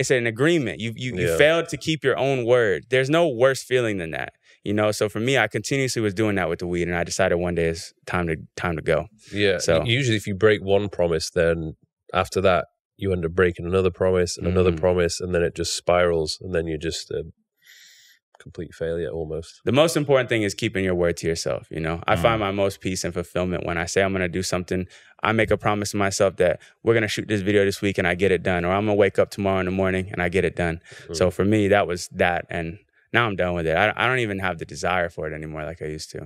it's an agreement. You failed to keep your own word. There's no worse feeling than that, you know? So for me, I continuously was doing that with the weed, and I decided one day it's time to go. Yeah. So usually if you break one promise, then after that, you end up breaking another promise and another promise, and then it just spirals, and then you're just complete failure almost. The most important thing is keeping your word to yourself, you know? I find my most peace and fulfillment when I say I'm going to do something. I make a promise to myself that we're going to shoot this video this week and I get it done, or I'm going to wake up tomorrow in the morning and I get it done. So for me, that was that, and now I'm done with it. I don't even have the desire for it anymore like I used to.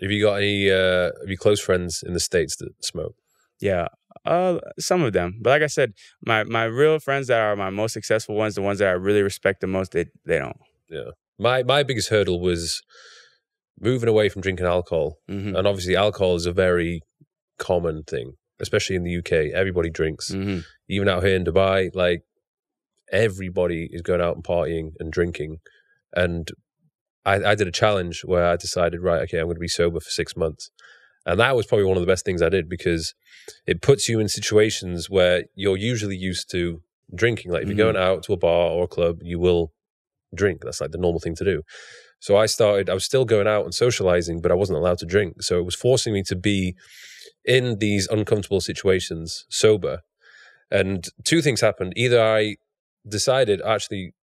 Have you got any close friends in the States that smoke? Yeah, some of them. But like I said, my real friends that are my most successful ones, the ones that I really respect the most, they don't. Yeah. My biggest hurdle was moving away from drinking alcohol. And obviously alcohol is a very common thing, especially in the UK. Everybody drinks. Even out here in Dubai, like everybody is going out and partying and drinking. And I did a challenge where I decided, right, okay, I'm going to be sober for 6 months. And that was probably one of the best things I did, because it puts you in situations where you're usually used to drinking. Like if you're going out to a bar or a club, you will drink. That's like the normal thing to do. So I was still going out and socializing, but I wasn't allowed to drink. So it was forcing me to be in these uncomfortable situations sober. And two things happened. Either I decided, actually,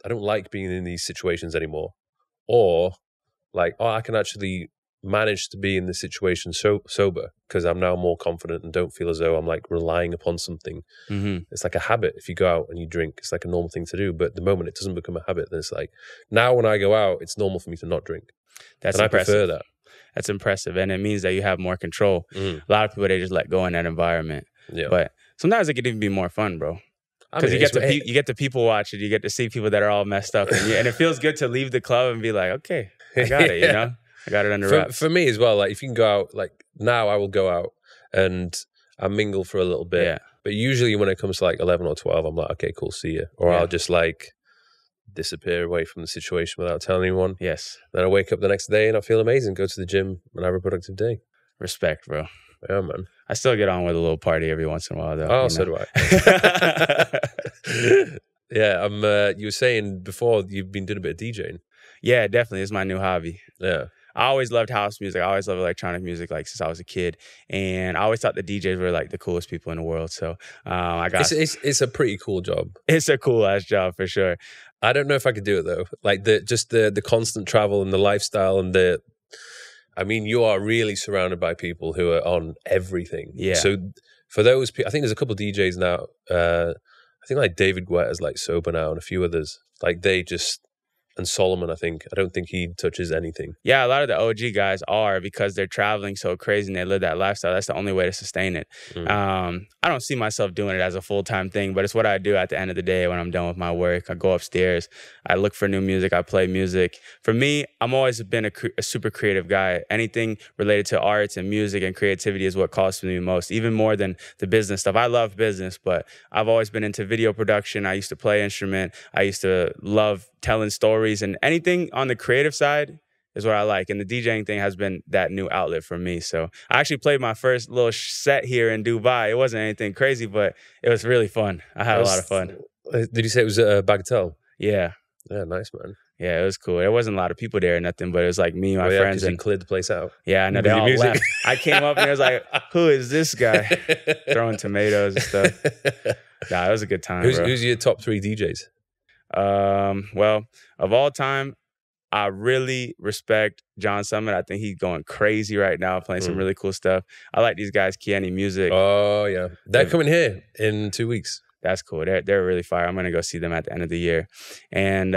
I don't like being in these situations anymore, or like, oh, I can actually manage to be in this situation sober because I'm now more confident and don't feel as though I'm like relying upon something. It's like a habit. If you go out and you drink, it's like a normal thing to do. But the moment it doesn't become a habit, then it's like, now when I go out, it's normal for me to not drink. That's and impressive. I prefer that. That's impressive. And it means that you have more control. A lot of people, they just let go in that environment. Yeah. But sometimes it could even be more fun, bro. Because you get to people watch it. You get to see people that are all messed up. And it feels good to leave the club and be like, okay, I got it, you know? I got it under wraps. For me as well, like if you can go out, like now I will go out and I mingle for a little bit. Yeah. But usually when it comes to like 11 or 12, I'm like, okay, cool, see you. Or I'll just like disappear away from the situation without telling anyone. Yes. Then I wake up the next day and I feel amazing, go to the gym and have a productive day. Respect, bro. Yeah, man. I still get on with a little party every once in a while, though. Oh, so do I. Yeah, you were saying before you've been doing a bit of DJing. Yeah, definitely. It's my new hobby. Yeah. I always loved house music. I always loved electronic music, like since I was a kid, and I always thought the DJs were like the coolest people in the world. So it's a pretty cool job. It's a cool ass job for sure. I don't know if I could do it though. Like the constant travel and the lifestyle and I mean, you are really surrounded by people who are on everything. Yeah. So for those people, I think there's a couple of DJs now. I think like David Guetta's like sober now, and a few others. Like they just. And Solomon, I don't think he touches anything. Yeah, a lot of the OG guys are, because they're traveling so crazy and they live that lifestyle. That's the only way to sustain it. I don't see myself doing it as a full-time thing, but it's what I do at the end of the day when I'm done with my work. I go upstairs, I look for new music, I play music. For me, I'm always been a super creative guy. Anything related to arts and music and creativity is what calls to me most, even more than the business stuff. I love business, but I've always been into video production. I used to play instrument. I used to love telling stories, and anything on the creative side is what I like. And the DJing thing has been that new outlet for me. So I actually played my first little set here in Dubai. It wasn't anything crazy, but it was really fun. I had a lot of fun. Did you say it was a Bagatelle? Yeah. Yeah, nice, man. Yeah, it was cool. There wasn't a lot of people there or nothing, but it was like me and my friends. And you cleared the place out. Yeah, I know. They all left. I came up and it was like, who is this guy? Throwing tomatoes and stuff. Nah, it was a good time, bro. Who's your top 3 DJs? Well, of all time, I really respect John Summit. I think he's going crazy right now, playing some really cool stuff. I like these guys, Kiani Music. Oh, yeah. They're coming here in 2 weeks. That's cool. They're really fire. I'm going to go see them at the end of the year. And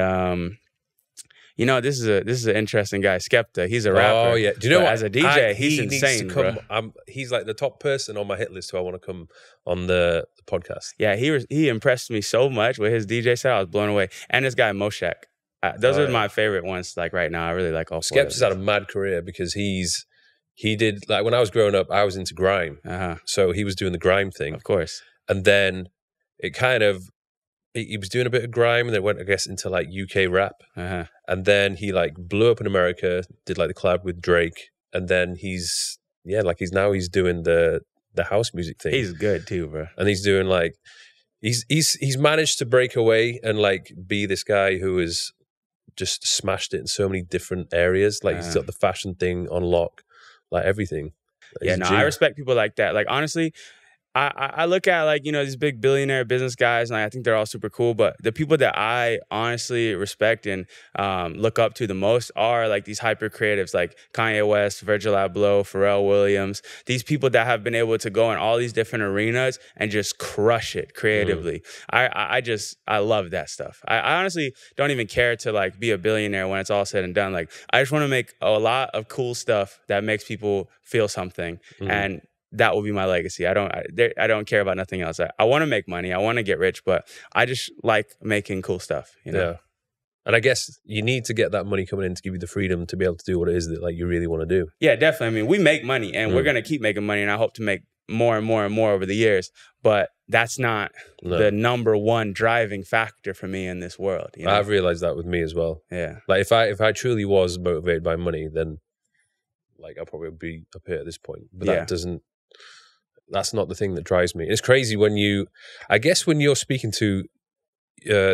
You know, this is an interesting guy, Skepta. He's a rapper. Oh yeah, do you know what? As a DJ, he's he insane, needs to come. bro. He's like the top person on my hit list who I want to come on the podcast. Yeah, he impressed me so much with his DJ set. I was blown away. And this guy Moshek. Those are my favorite ones. Like right now, I really like all. Skepta's had a mad career because he did, like when I was growing up, I was into grime. So he was doing the grime thing, of course. And then it kind of, he was doing a bit of grime and then went, I guess, into like UK rap. And then he like blew up in America, did like the collab with Drake. And then he's doing the house music thing. He's good too, bro. And he's doing like, he's managed to break away and like be this guy who is just smashed it in so many different areas. Like he's got the fashion thing on lock, like everything. Yeah, no, I respect people like that. Like honestly, I look at like, you know, these big billionaire business guys and I think they're all super cool, but the people that I honestly respect and look up to the most are like these hyper creatives like Kanye West, Virgil Abloh, Pharrell Williams, these people that have been able to go in all these different arenas and just crush it creatively. I love that stuff. I honestly don't even care to like be a billionaire when it's all said and done. Like I just want to make a lot of cool stuff that makes people feel something. And that will be my legacy. I don't care about nothing else. I want to make money. I want to get rich, but I just like making cool stuff. You know? Yeah. And I guess you need to get that money coming in to give you the freedom to be able to do what it is that like you really want to do. Yeah, definitely. I mean, we make money and we're going to keep making money and I hope to make more and more and more over the years. But that's not the number one driving factor for me in this world. You know? I've realized that with me as well. Yeah. Like if I truly was motivated by money, then like I probably would be up here at this point. But that's not the thing that drives me. It's crazy when when you're speaking to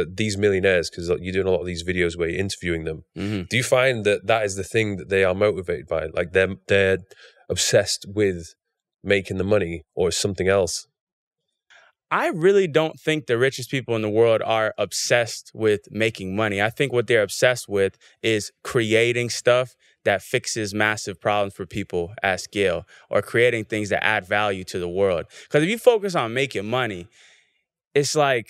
these millionaires, because you're doing a lot of these videos where you're interviewing them, do you find that is the thing that they are motivated by? Like they're obsessed with making the money, or something else? I really don't think the richest people in the world are obsessed with making money. I think what they're obsessed with is creating stuff that fixes massive problems for people at scale, or creating things that add value to the world. Because if you focus on making money, it's like,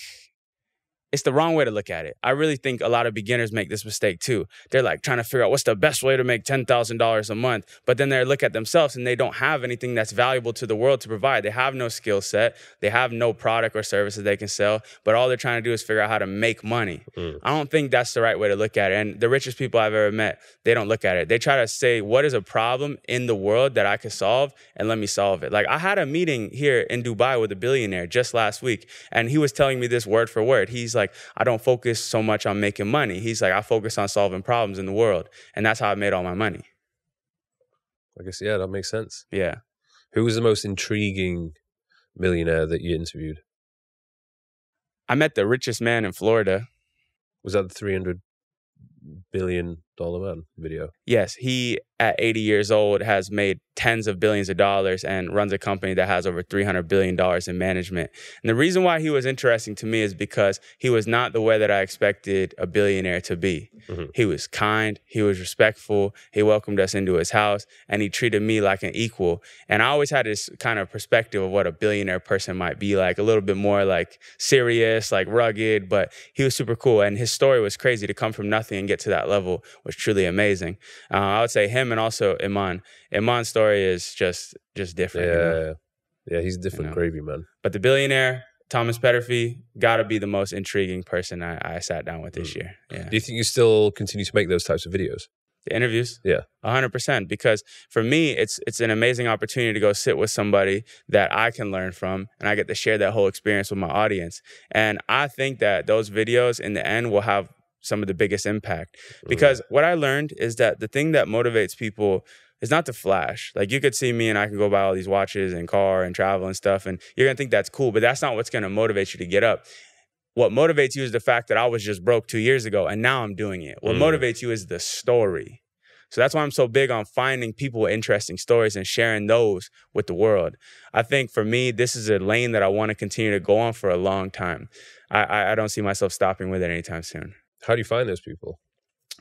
it's the wrong way to look at it. I really think a lot of beginners make this mistake too. They're like trying to figure out what's the best way to make $10,000 a month. But then they look at themselves and they don't have anything that's valuable to the world to provide. They have no skill set. They have no product or services they can sell. But all they're trying to do is figure out how to make money. I don't think that's the right way to look at it. And the richest people I've ever met, they don't look at it. They try to say, what is a problem in the world that I could solve? And let me solve it. Like I had a meeting here in Dubai with a billionaire just last week. And he was telling me this word for word. He's like, I don't focus so much on making money. He's like, I focus on solving problems in the world. And that's how I made all my money. I guess, yeah, that makes sense. Yeah. Who was the most intriguing millionaire that you interviewed? I met the richest man in Florida. Was that the $300 billion man video? Yes, he at 80 years old has made tens of billions of dollars and runs a company that has over $300 billion in management. And the reason why he was interesting to me is because he was not the way that I expected a billionaire to be. He was kind, he was respectful, he welcomed us into his house, and he treated me like an equal. And I always had this kind of perspective of what a billionaire person might be like, a little bit more like serious, like rugged, but he was super cool. And his story was crazy. To come from nothing and get to that level was truly amazing. I would say him and also Iman. Iman's story is just different. Yeah, you know? Yeah, he's a different gravy, man. But the billionaire, Thomas Petterfee, got to be the most intriguing person I sat down with this year. Yeah. Do you think you still continue to make those types of videos? The interviews? Yeah. 100%. Because for me, it's an amazing opportunity to go sit with somebody that I can learn from, and I get to share that whole experience with my audience. And I think that those videos in the end will have some of the biggest impact. Because what I learned is that the thing that motivates people is not the flash. Like you could see me and I can go buy all these watches and car and travel and stuff, and you're gonna think that's cool, but that's not what's gonna motivate you to get up. What motivates you is the fact that I was just broke 2 years ago and now I'm doing it. What motivates you is the story. So that's why I'm so big on finding people with interesting stories and sharing those with the world. I think for me, this is a lane that I want to continue to go on for a long time. I don't see myself stopping with it anytime soon. How do you find those people?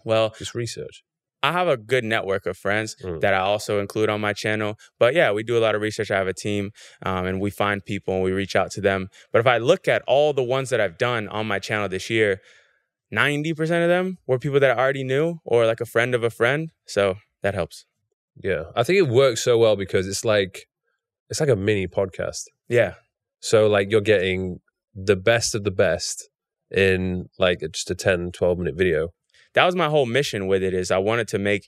Well, just research. I have a good network of friends that I also include on my channel. But yeah, we do a lot of research. I have a team and we find people and we reach out to them. But if I look at all the ones that I've done on my channel this year, 90% of them were people that I already knew or like a friend of a friend. So that helps. Yeah. I think it works so well because it's like a mini podcast. Yeah. So like you're getting the best of the best in like just a 10, 12-minute video. That was my whole mission with it, is I wanted to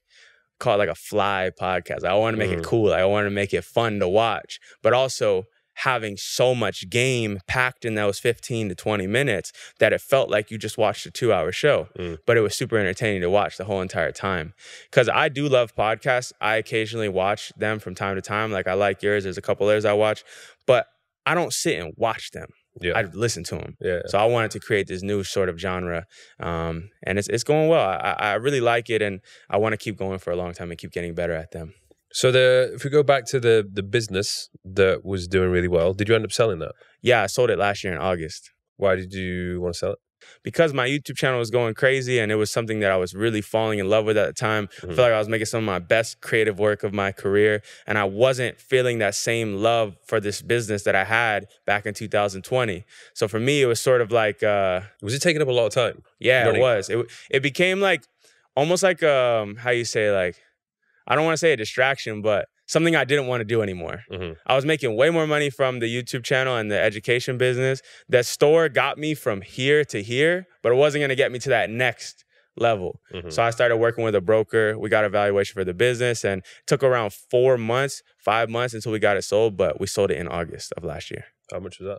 call it like a fly podcast. I wanted to make it cool. I wanted to make it fun to watch, but also having so much game packed in those 15 to 20 minutes that it felt like you just watched a 2-hour show, but it was super entertaining to watch the whole entire time. Because I do love podcasts. I occasionally watch them from time to time. Like I like yours. There's a couple others I watch, but I don't sit and watch them. Yeah. I listen to them. Yeah. So I wanted to create this new sort of genre, and it's going well. I really like it, and I want to keep going for a long time and keep getting better at them. So if we go back to the business that was doing really well, did you end up selling that? Yeah, I sold it last year in August. Why did you want to sell it? Because my YouTube channel was going crazy and it was something that I was really falling in love with at the time. I feel like I was making some of my best creative work of my career, and I wasn't feeling that same love for this business that I had back in 2020. So for me, it was sort of like... was it taking up a lot of time? Yeah, it was. It became like, almost like, how you say, like, I don't want to say a distraction, but something I didn't want to do anymore. I was making way more money from the YouTube channel and the education business. That store got me from here to here, but it wasn't going to get me to that next level. So I started working with a broker. We got a valuation for the business, and it took around 5 months until we got it sold, but we sold it in August of last year. How much was that?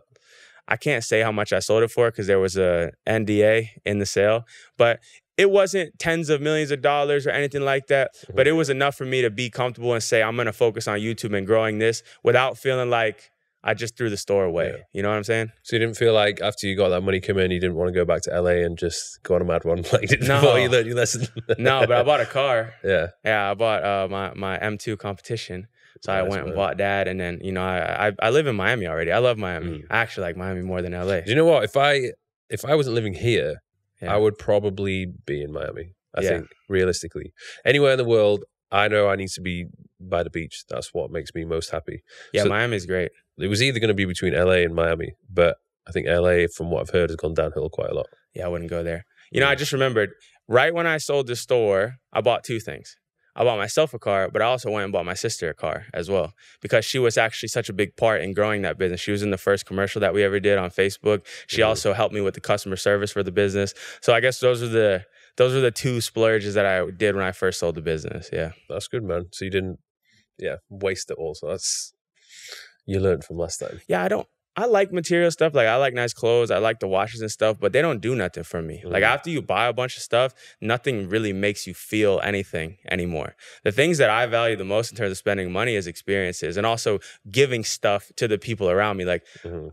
I can't say how much I sold it for because there was a NDA in the sale, but it wasn't tens of millions of dollars or anything like that, but it was enough for me to be comfortable and say, I'm going to focus on YouTube and growing this without feeling like I just threw the store away. Yeah. You know what I'm saying? So you didn't feel like after you got that money come in, you didn't want to go back to LA and just go on a mad one like no. before you learned your lesson? No, but I bought a car. Yeah. Yeah, I bought my M2 competition. So I went and bought that, and then, you know, I live in Miami already. I love Miami. I actually like Miami more than LA. Do you know what? If I wasn't living here, I would probably be in Miami. I think, realistically. Anywhere in the world, I know I need to be by the beach. That's what makes me most happy. Yeah, so Miami's great. It was either going to be between LA and Miami, but I think LA, from what I've heard, has gone downhill quite a lot. Yeah, I wouldn't go there. You know, I just remembered, right when I sold the store, I bought two things. I bought myself a car, but I also went and bought my sister a car as well, because she was actually such a big part in growing that business. She was in the first commercial that we ever did on Facebook. She also helped me with the customer service for the business. So I guess those are the two splurges that I did when I first sold the business. Yeah. That's good, man. So you didn't waste it all. So you learned from last time. Yeah, I like material stuff. Like, I like nice clothes. I like the watches and stuff, but they don't do nothing for me. Like, after you buy a bunch of stuff, nothing really makes you feel anything anymore. The things that I value the most in terms of spending money is experiences, and also giving stuff to the people around me. Like,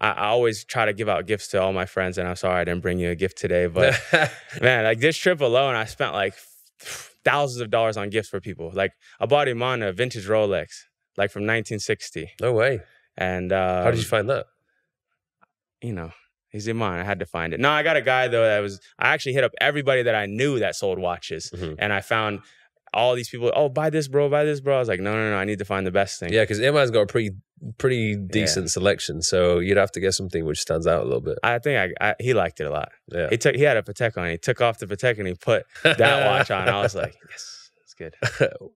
I always try to give out gifts to all my friends, and I'm sorry I didn't bring you a gift today, but man, like this trip alone, I spent like thousands of dollars on gifts for people. Like, I bought Iman a vintage Rolex, like from 1960. No way. And how did you find that? You know, he's Iman. I had to find it. No, I got a guy, though, I actually hit up everybody that I knew that sold watches. And I found all these people, oh, buy this, bro, buy this, bro. I was like, no, I need to find the best thing. Yeah, because Iman's got a pretty decent selection. So you'd have to get something which stands out a little bit. I think he liked it a lot. Yeah. He had a Patek on. He took off the Patek and he put that watch on. I was like, yes, it's good.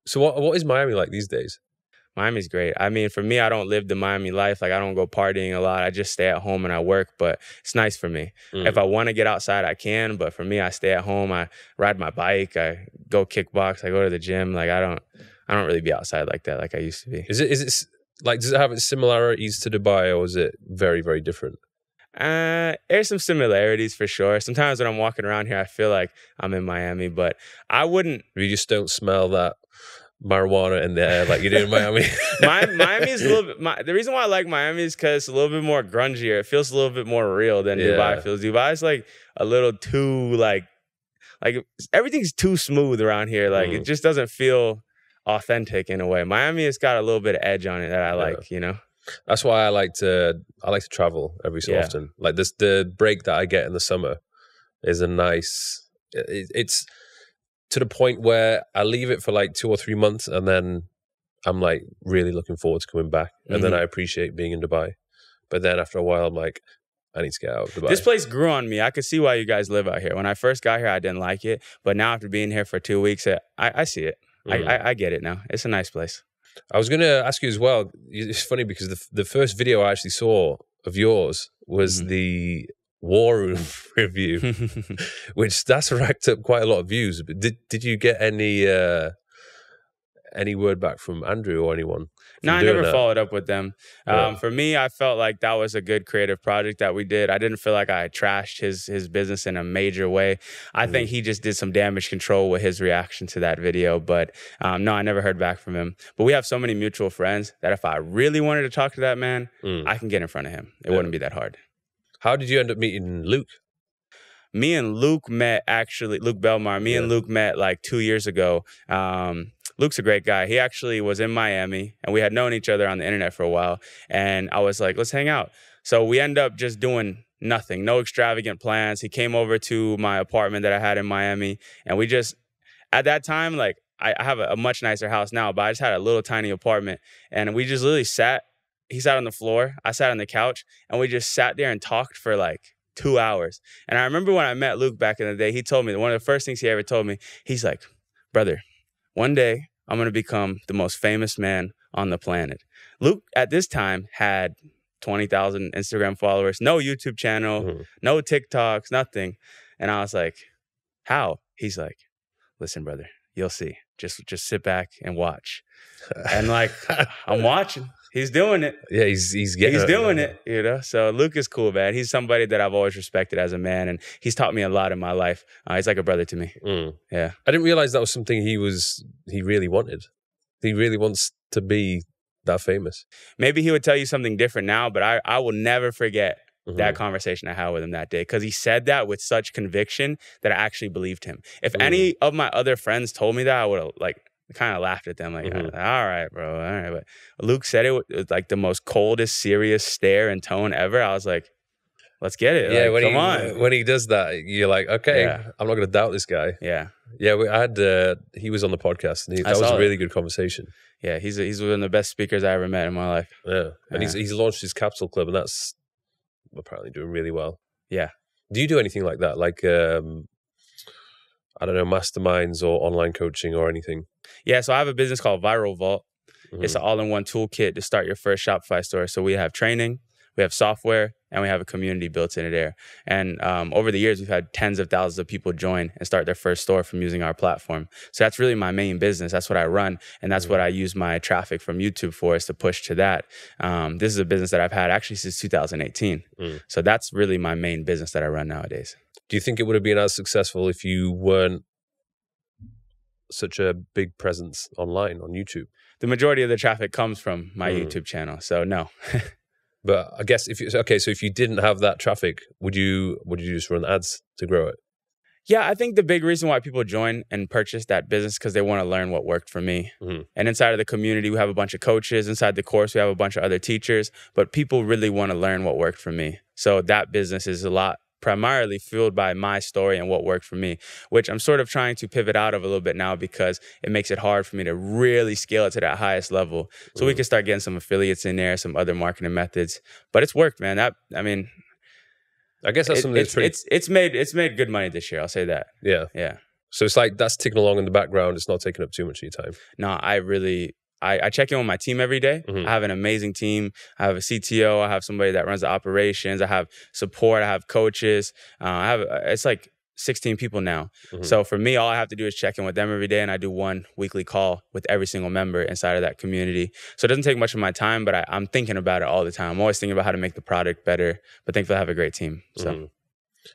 So what is Miami like these days? Miami's great. I mean, for me, I don't live the Miami life. Like, I don't go partying a lot. I just stay at home and I work, but it's nice for me. If I want to get outside, I can, but for me, I stay at home. I ride my bike. I go kickbox. I go to the gym. Like, I don't really be outside like that like I used to be. Is it like, does it have its similarities to Dubai, or is it very, very different? There's some similarities for sure. Sometimes when I'm walking around here, I feel like I'm in Miami, but I wouldn't. You just don't smell that marijuana in the air like you do in Miami. Miami is a little bit. The reason why I like Miami is because it's a little bit more grungier. It feels a little bit more real than Dubai feels. Dubai is like a little too like everything's too smooth around here. Like it just doesn't feel authentic in a way. Miami has got a little bit of edge on it that I like. You know. That's why I like to travel every so often. Like the break that I get in the summer is a nice. It's to the point where I leave it for like 2 or 3 months, and then I'm like really looking forward to coming back. And then I appreciate being in Dubai. But then after a while, I'm like, I need to get out of Dubai. This place grew on me. I could see why you guys live out here. When I first got here, I didn't like it. But now after being here for 2 weeks, I see it. I get it now. It's a nice place. I was going to ask you as well. It's funny because the first video I actually saw of yours was the War Room review, which that's racked up quite a lot of views. But did you get any word back from Andrew or anyone? No, I never followed up with them. For me, I felt like that was a good creative project that we did. I didn't feel like I trashed his business in a major way. I think he just did some damage control with his reaction to that video. But no, I never heard back from him. But we have so many mutual friends that if I really wanted to talk to that man, I can get in front of him. It wouldn't be that hard. How did you end up meeting Luke? Me and Luke met, actually, Luke Belmar. Me and Luke met like 2 years ago. Luke's a great guy. He actually was in Miami, and we had known each other on the internet for a while. And I was like, let's hang out. So we end up just doing nothing, no extravagant plans. He came over to my apartment that I had in Miami, and we just, at that time, like, I have a much nicer house now, but I just had a little tiny apartment, and we just literally sat. He sat on the floor, I sat on the couch, and we just sat there and talked for like 2 hours. And I remember when I met Luke back in the day, he told me, one of the first things he ever told me, he's like, brother, one day I'm going to become the most famous man on the planet. Luke at this time had 20,000 Instagram followers, no YouTube channel, no TikToks, nothing. And I was like, how? He's like, listen, brother, you'll see. Just sit back and watch. And like, I'm watching. He's doing it. Yeah, he's doing it, you know? So Luke is cool, man. He's somebody that I've always respected as a man, and he's taught me a lot in my life. He's like a brother to me. Yeah. I didn't realize that was something he really wanted. He really wants to be that famous. Maybe he would tell you something different now, but I will never forget that conversation I had with him that day, because he said that with such conviction that I actually believed him. If any of my other friends told me that, I would have like kind of laughed at them like, all right, bro, all right. But Luke said it with like the most coldest, serious stare and tone ever. I was like, let's get it. Yeah, like, come on. When he does that, you're like, okay, I'm not going to doubt this guy. Yeah. Yeah, he was on the podcast, and that was a really good conversation. Yeah, he's one of the best speakers I ever met in my life. Yeah, and he's launched his Capital Club, and that's apparently doing really well. Yeah. Do you do anything like that? Like, I don't know, masterminds or online coaching or anything? Yeah, so I have a business called Viral Vault. It's an all-in-one toolkit to start your first Shopify store. So we have training, we have software, and we have a community built in there. And over the years, we've had tens of thousands of people join and start their first store from using our platform. So that's really my main business. That's what I run, and that's what I use my traffic from YouTube for, is to push to that. This is a business that I've had actually since 2018. So that's really my main business that I run nowadays. Do you think it would have been as successful if you weren't such a big presence online on YouTube? The majority of the traffic comes from my YouTube channel, so no. But I guess if you didn't have that traffic, would you just run ads to grow it? Yeah, I think the big reason why people join and purchase that business because they want to learn what worked for me. And inside of the community, we have a bunch of coaches. Inside the course, we have a bunch of other teachers. But people really want to learn what worked for me. So that business is a lot primarily fueled by my story and what worked for me, which I'm sort of trying to pivot out of a little bit now because it makes it hard for me to really scale it to that highest level. So we can start getting some affiliates in there, some other marketing methods. But it's worked, man. I guess that's something that's pretty... It's made good money this year. I'll say that. Yeah. Yeah. So it's like that's ticking along in the background. It's not taking up too much of your time. No, I check in with my team every day. I have an amazing team. I have a CTO. I have somebody that runs the operations. I have support. I have coaches. It's like 16 people now. So for me, all I have to do is check in with them every day, and I do one weekly call with every single member inside of that community. So it doesn't take much of my time, but I'm thinking about it all the time. I'm always thinking about how to make the product better, but thankfully I have a great team. So,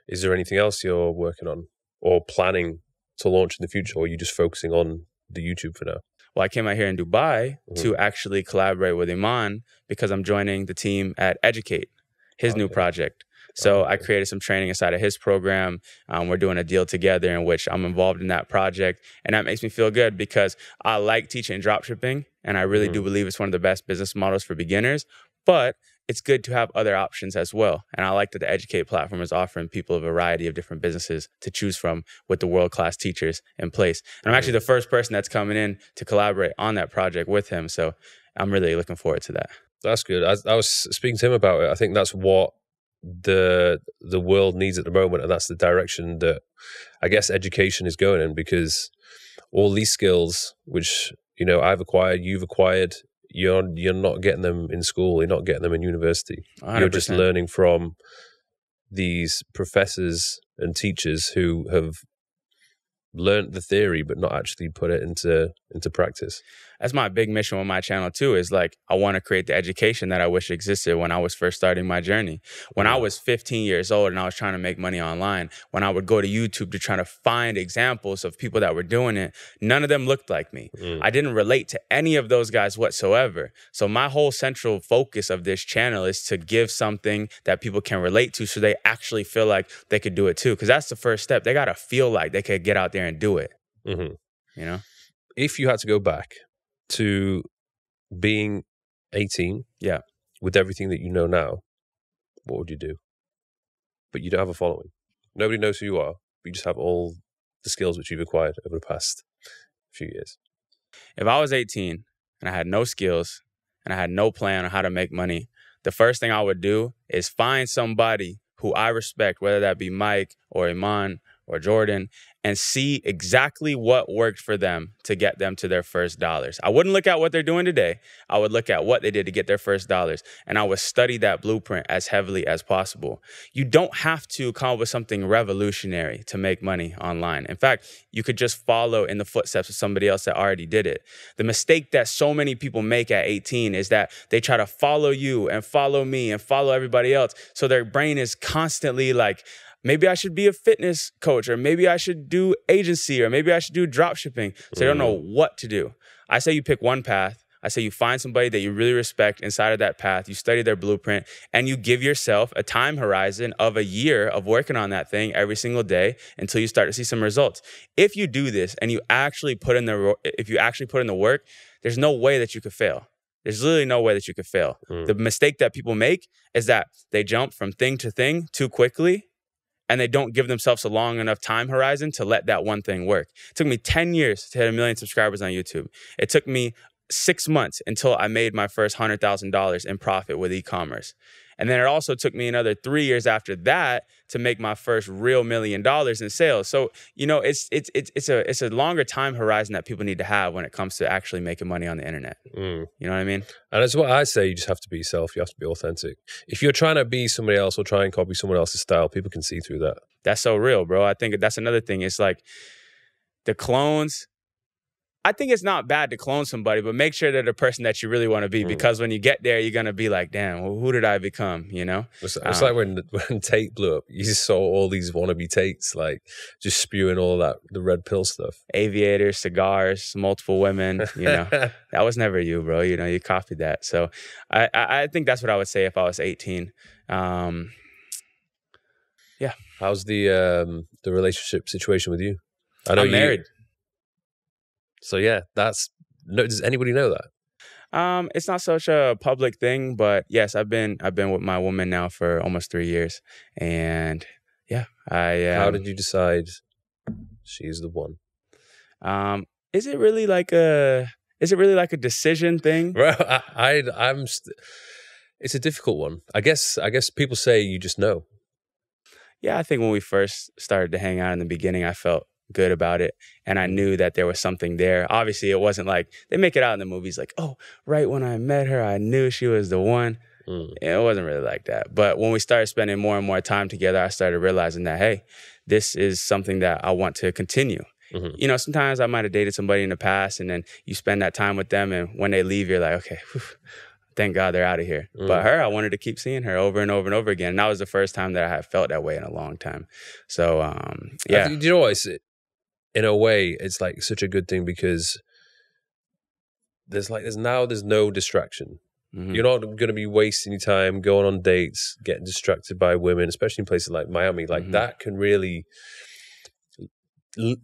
is there anything else you're working on or planning to launch in the future, or are you just focusing on the YouTube for now? Well, I came out here in Dubai to actually collaborate with Iman because I'm joining the team at Educate, his new project. So I created some training inside of his program. We're doing a deal together in which I'm involved in that project. And that makes me feel good because I like teaching dropshipping. And I really do believe it's one of the best business models for beginners. But it's good to have other options as well. And I like that the Educate platform is offering people a variety of different businesses to choose from with the world-class teachers in place. And I'm actually the first person that's coming in to collaborate on that project with him. So I'm really looking forward to that. That's good. I was speaking to him about it. I think that's what the world needs at the moment, and that's the direction that I guess education is going in, because all these skills, which I've acquired, you've acquired, you're not getting them in school, you're not getting them in university. 100%. You're just learning from these professors and teachers who have learned the theory but not actually put it into practice. That's my big mission with my channel too, is like, I want to create the education that I wish existed when I was first starting my journey. When I was 15 years old and I was trying to make money online, when I would go to YouTube to try to find examples of people that were doing it, none of them looked like me. I didn't relate to any of those guys whatsoever. So my whole central focus of this channel is to give something that people can relate to, so they actually feel like they could do it too. Because that's the first step. They got to feel like they could get out there and do it. If you had to go back to being 18, with everything that you know now, what would you do? But you don't have a following. Nobody knows who you are, but you just have all the skills which you've acquired over the past few years. If I was 18 and I had no skills and I had no plan on how to make money, the first thing I would do is find somebody who I respect, whether that be Mike or Iman or Jordan, and see exactly what worked for them to get them to their first dollars. I wouldn't look at what they're doing today. I would look at what they did to get their first dollars, and I would study that blueprint as heavily as possible. You don't have to come up with something revolutionary to make money online. In fact, you could just follow in the footsteps of somebody else that already did it. The mistake that so many people make at 18 is that they try to follow you and follow me and follow everybody else. So their brain is constantly like, maybe I should be a fitness coach, or maybe I should do agency, or maybe I should do dropshipping. So they don't know what to do. I say you pick one path. I say you find somebody that you really respect inside of that path. You study their blueprint, and you give yourself a time horizon of a year of working on that thing every single day until you start to see some results. If you do this and you actually put in the work, there's no way that you could fail. There's literally no way that you could fail. The mistake that people make is that they jump from thing to thing too quickly, and they don't give themselves a long enough time horizon to let that one thing work. It took me 10 years to hit 1 million subscribers on YouTube. It took me 6 months until I made my first $100,000 in profit with e-commerce. And then it also took me another 3 years after that to make my first real $1 million in sales. So, it's a longer time horizon that people need to have when it comes to actually making money on the internet. You know what I mean? And that's what I say. You just have to be yourself. You have to be authentic. If you're trying to be somebody else or try and copy someone else's style, people can see through that. That's so real, bro. I think that's another thing. It's like the clones. I think it's not bad to clone somebody, but make sure they're the person that you really want to be, because when you get there, you're going to be like, damn, well, who did I become, It's like when Tate blew up, you just saw all these wannabe Tates, like, just spewing all that, the red pill stuff. Aviators, cigars, multiple women, That was never you, bro. You copied that. So I think that's what I would say if I was 18. Yeah. How's the relationship situation with you? I know I'm married. So yeah, does anybody know that? It's not such a public thing, but yes, I've been with my woman now for almost 3 years, and yeah, How did you decide she's the one? Is it really like a decision thing? Well, it's a difficult one. I guess people say you just know. Yeah, I think when we first started to hang out in the beginning, I felt good about it, and I knew that there was something there. Obviously, it wasn't like they make it out in the movies like, oh, right when I met her, I knew she was the one. It wasn't really like that. But when we started spending more and more time together, I started realizing that, hey, this is something that I want to continue. Sometimes I might have dated somebody in the past, and then you spend that time with them, and when they leave, you're like, okay, whew, thank God they're out of here. But her, I wanted to keep seeing her over and over and over again. And that was the first time that I had felt that way in a long time. So, yeah. Do you know what? In a way, it's like such a good thing, because there's no distraction. You're not going to be wasting your time going on dates, getting distracted by women, especially in places like Miami. Like that can really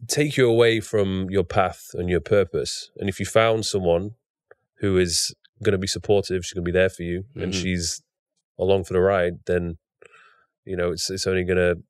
take you away from your path and your purpose. And if you found someone who is going to be supportive, she's going to be there for you, and she's along for the ride, then it's only going to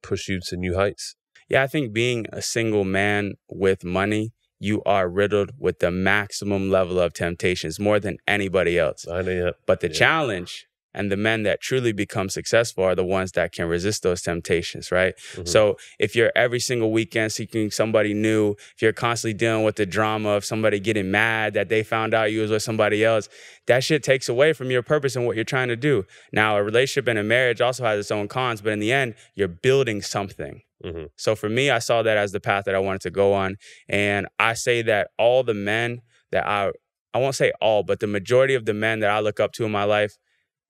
push you to new heights. Yeah, I think being a single man with money, you are riddled with the maximum level of temptations, more than anybody else. I know, yeah. But the challenge And the men that truly become successful are the ones that can resist those temptations, right? So if you're every single weekend seeking somebody new, if you're constantly dealing with the drama of somebody getting mad that they found out you was with somebody else, that shit takes away from your purpose and what you're trying to do. Now, a relationship and a marriage also has its own cons, but in the end, you're building something. So for me, I saw that as the path that I wanted to go on. And I say that all the men that I won't say all, but the majority of the men that I look up to in my life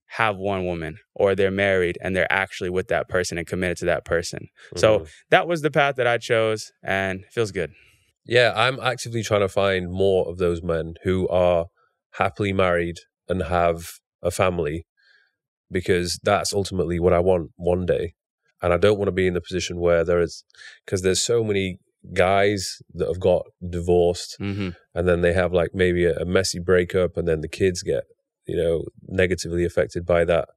have one woman, or they're married and they're actually with that person and committed to that person. So that was the path that I chose, and it feels good. Yeah, I'm actively trying to find more of those men who are happily married and have a family, because that's ultimately what I want one day. And I don't want to be in the position where because there's so many guys that have got divorced and then they have like maybe a messy breakup, and then the kids get, negatively affected by that.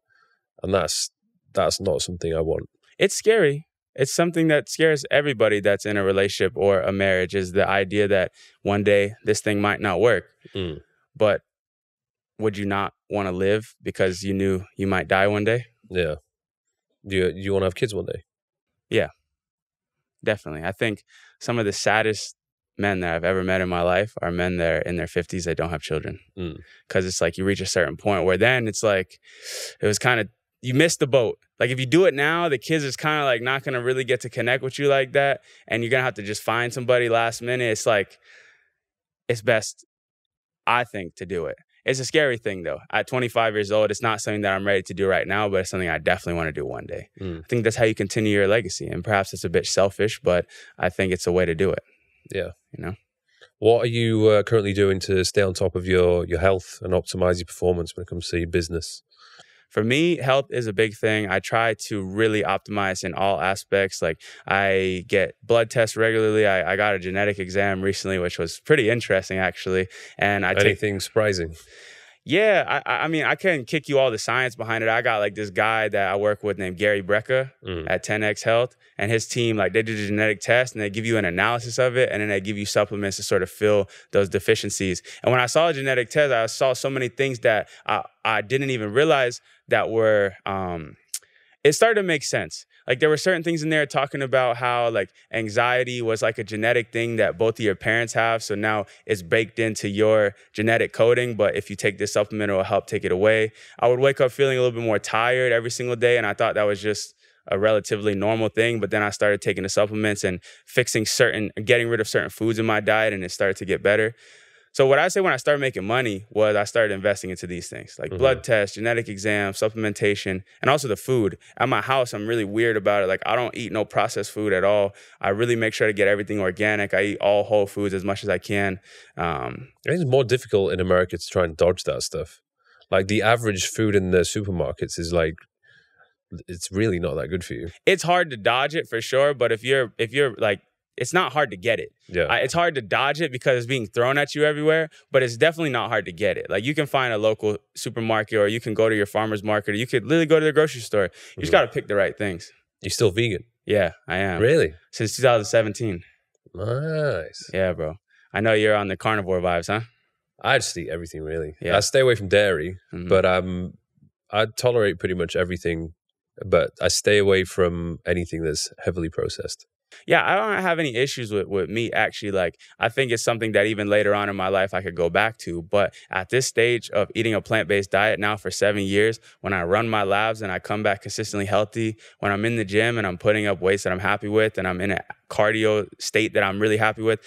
And that's not something I want. It's scary. It's something that scares everybody that's in a relationship or a marriage, is the idea that one day this thing might not work. But would you not want to live because you knew you might die one day? Yeah. Do you want to have kids one day? Yeah, definitely. I think some of the saddest men that I've ever met in my life are men that are in their 50s that don't have children. Because it's like you reach a certain point where then it's like, it was kind of, you missed the boat. Like if you do it now, the kids is kind of like not going to really get to connect with you like that. And you're going to have to just find somebody last minute. It's like, it's best, I think, to do it. It's a scary thing though. At 25 years old, it's not something that I'm ready to do right now, but it's something I definitely want to do one day. I think that's how you continue your legacy. And perhaps it's a bit selfish, but I think it's a way to do it. Yeah. What are you currently doing to stay on top of your health and optimize your performance when it comes to your business? For me, health is a big thing. I try to really optimize in all aspects. Like I get blood tests regularly. I got a genetic exam recently, which was pretty interesting actually. And anything surprising? Yeah, I mean, I couldn't kick you all the science behind it. I got like this guy that I work with named Gary Brecka at 10X Health, and his team, like they do the genetic test and they give you an analysis of it, and then they give you supplements to sort of fill those deficiencies. And when I saw a genetic test, I saw so many things that I didn't even realize that were, it started to make sense. Like there were certain things in there talking about how like anxiety was like a genetic thing that both of your parents have. So now it's baked into your genetic coding. But if you take this supplement, it will help take it away. I would wake up feeling a little bit more tired every single day. And I thought that was just a relatively normal thing. But then I started taking the supplements and getting rid of certain foods in my diet, and it started to get better. So what I say when I started making money was I started investing into these things like blood tests, genetic exams, supplementation, and also the food. At my house, I'm really weird about it. Like I don't eat no processed food at all. I really make sure to get everything organic. I eat all whole foods as much as I can. It's more difficult in America to try and dodge that stuff. Like the average food in the supermarkets is like, it's really not that good for you. It's hard to dodge it for sure. But if you're like, it's not hard to get it. Yeah, it's hard to dodge it because it's being thrown at you everywhere, but it's definitely not hard to get it. Like you can find a local supermarket, or you can go to your farmer's market, or you could literally go to the grocery store. You just got to pick the right things. You're still vegan? Yeah, I am. Really? Since 2017. Nice. Yeah, bro. I know you're on the carnivore vibes, huh? I just eat everything really. Yeah. I stay away from dairy, but I tolerate pretty much everything, but I stay away from anything that's heavily processed. Yeah, I don't have any issues with meat, actually. Like, I think it's something that even later on in my life I could go back to. But at this stage of eating a plant-based diet now for 7 years, when I run my labs and I come back consistently healthy, when I'm in the gym and I'm putting up weights that I'm happy with, and I'm in a cardio state that I'm really happy with.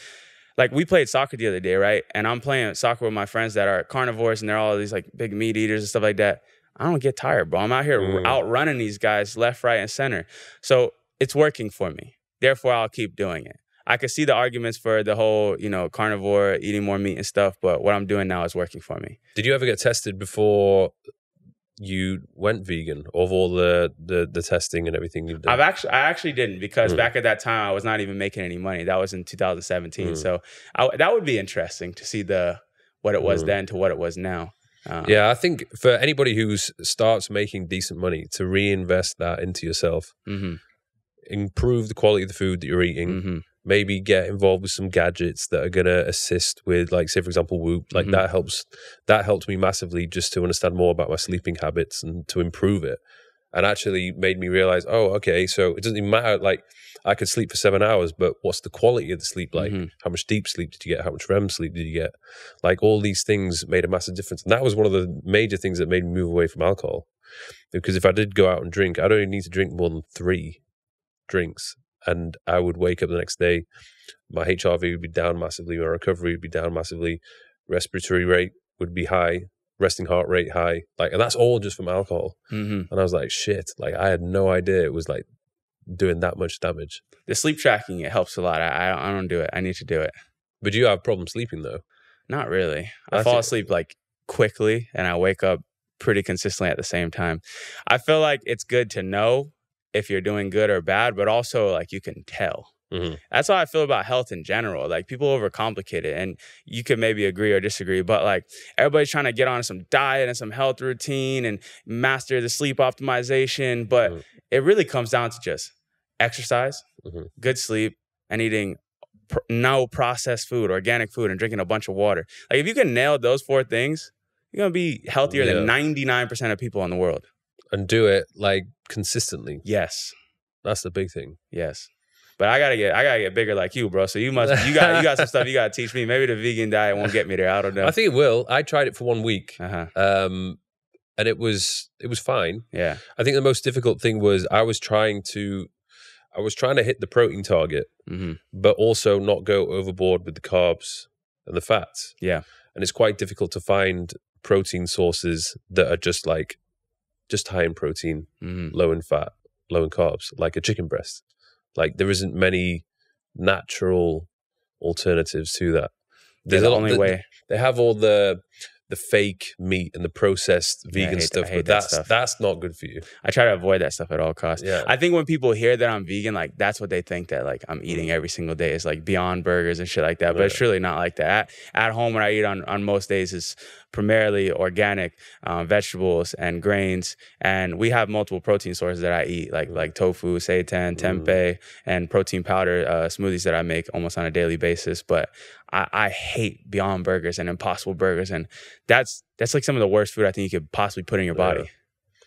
Like, we played soccer the other day, right? And I'm playing soccer with my friends that are carnivores, and they're all these like big meat eaters and stuff like that. I don't get tired, bro. I'm out here outrunning these guys left, right, and center. So it's working for me. Therefore, I'll keep doing it. I could see the arguments for the whole, carnivore, eating more meat and stuff, but what I'm doing now is working for me. Did you ever get tested before you went vegan, of all the testing and everything you've done? I actually didn't, because back at that time, I was not even making any money. That was in 2017. So that would be interesting to see what it was then to what it was now. Yeah, I think for anybody who starts making decent money, to reinvest that into yourself, improve the quality of the food that you're eating, maybe get involved with some gadgets that are going to assist with, like, say, for example, Whoop. Like, that helped me massively just to understand more about my sleeping habits and to improve it. And actually made me realize, oh, okay, so it doesn't even matter. Like, I could sleep for 7 hours, but what's the quality of the sleep like? How much deep sleep did you get? How much REM sleep did you get? Like, all these things made a massive difference. And that was one of the major things that made me move away from alcohol. Because if I did go out and drink, I'd only need to drink more than 3 drinks. And I would wake up the next day, my HRV would be down massively, my recovery would be down massively, respiratory rate would be high, resting heart rate high, like, and that's all just from alcohol. And I was like, shit, like, I had no idea it was like doing that much damage. The sleep tracking, it helps a lot. I don't do it. I need to do it. But do you have problems sleeping though? Not really. I fall asleep like quickly and I wake up pretty consistently at the same time. I feel like it's good to know if you're doing good or bad, but also like you can tell. That's how I feel about health in general. Like, people overcomplicate it, and you could maybe agree or disagree, but like, everybody's trying to get on some diet and some health routine and master the sleep optimization, but it really comes down to just exercise, good sleep, and eating no processed food, organic food, and drinking a bunch of water. Like, if you can nail those 4 things, you're gonna be healthier than 99% of people in the world. And do it like consistently. Yes, that's the big thing. Yes. But I gotta get bigger like you, bro. So you got some stuff you gotta teach me. Maybe the vegan diet won't get me there. I don't know. I think it will. I tried it for 1 week, and it was fine. Yeah. I think the most difficult thing was I was trying to hit the protein target, but also not go overboard with the carbs and the fats. Yeah. And it's quite difficult to find protein sources that are just high in protein, low in fat, low in carbs, like a chicken breast. Like, there isn't many natural alternatives to that. There's the only way. They have all the fake meat and the processed vegan stuff, but that's not good for you. I try to avoid that stuff at all costs. Yeah. I think when people hear that I'm vegan, like, that's what they think, that like I'm eating every single day. It's like Beyond Burgers and shit like that, but it's really not like that. At home, what I eat on most days is primarily organic vegetables and grains, and we have multiple protein sources that I eat, like tofu, seitan, tempeh, and protein powder smoothies that I make almost on a daily basis. But I hate Beyond Burgers and Impossible Burgers, and that's like some of the worst food I think you could possibly put in your body.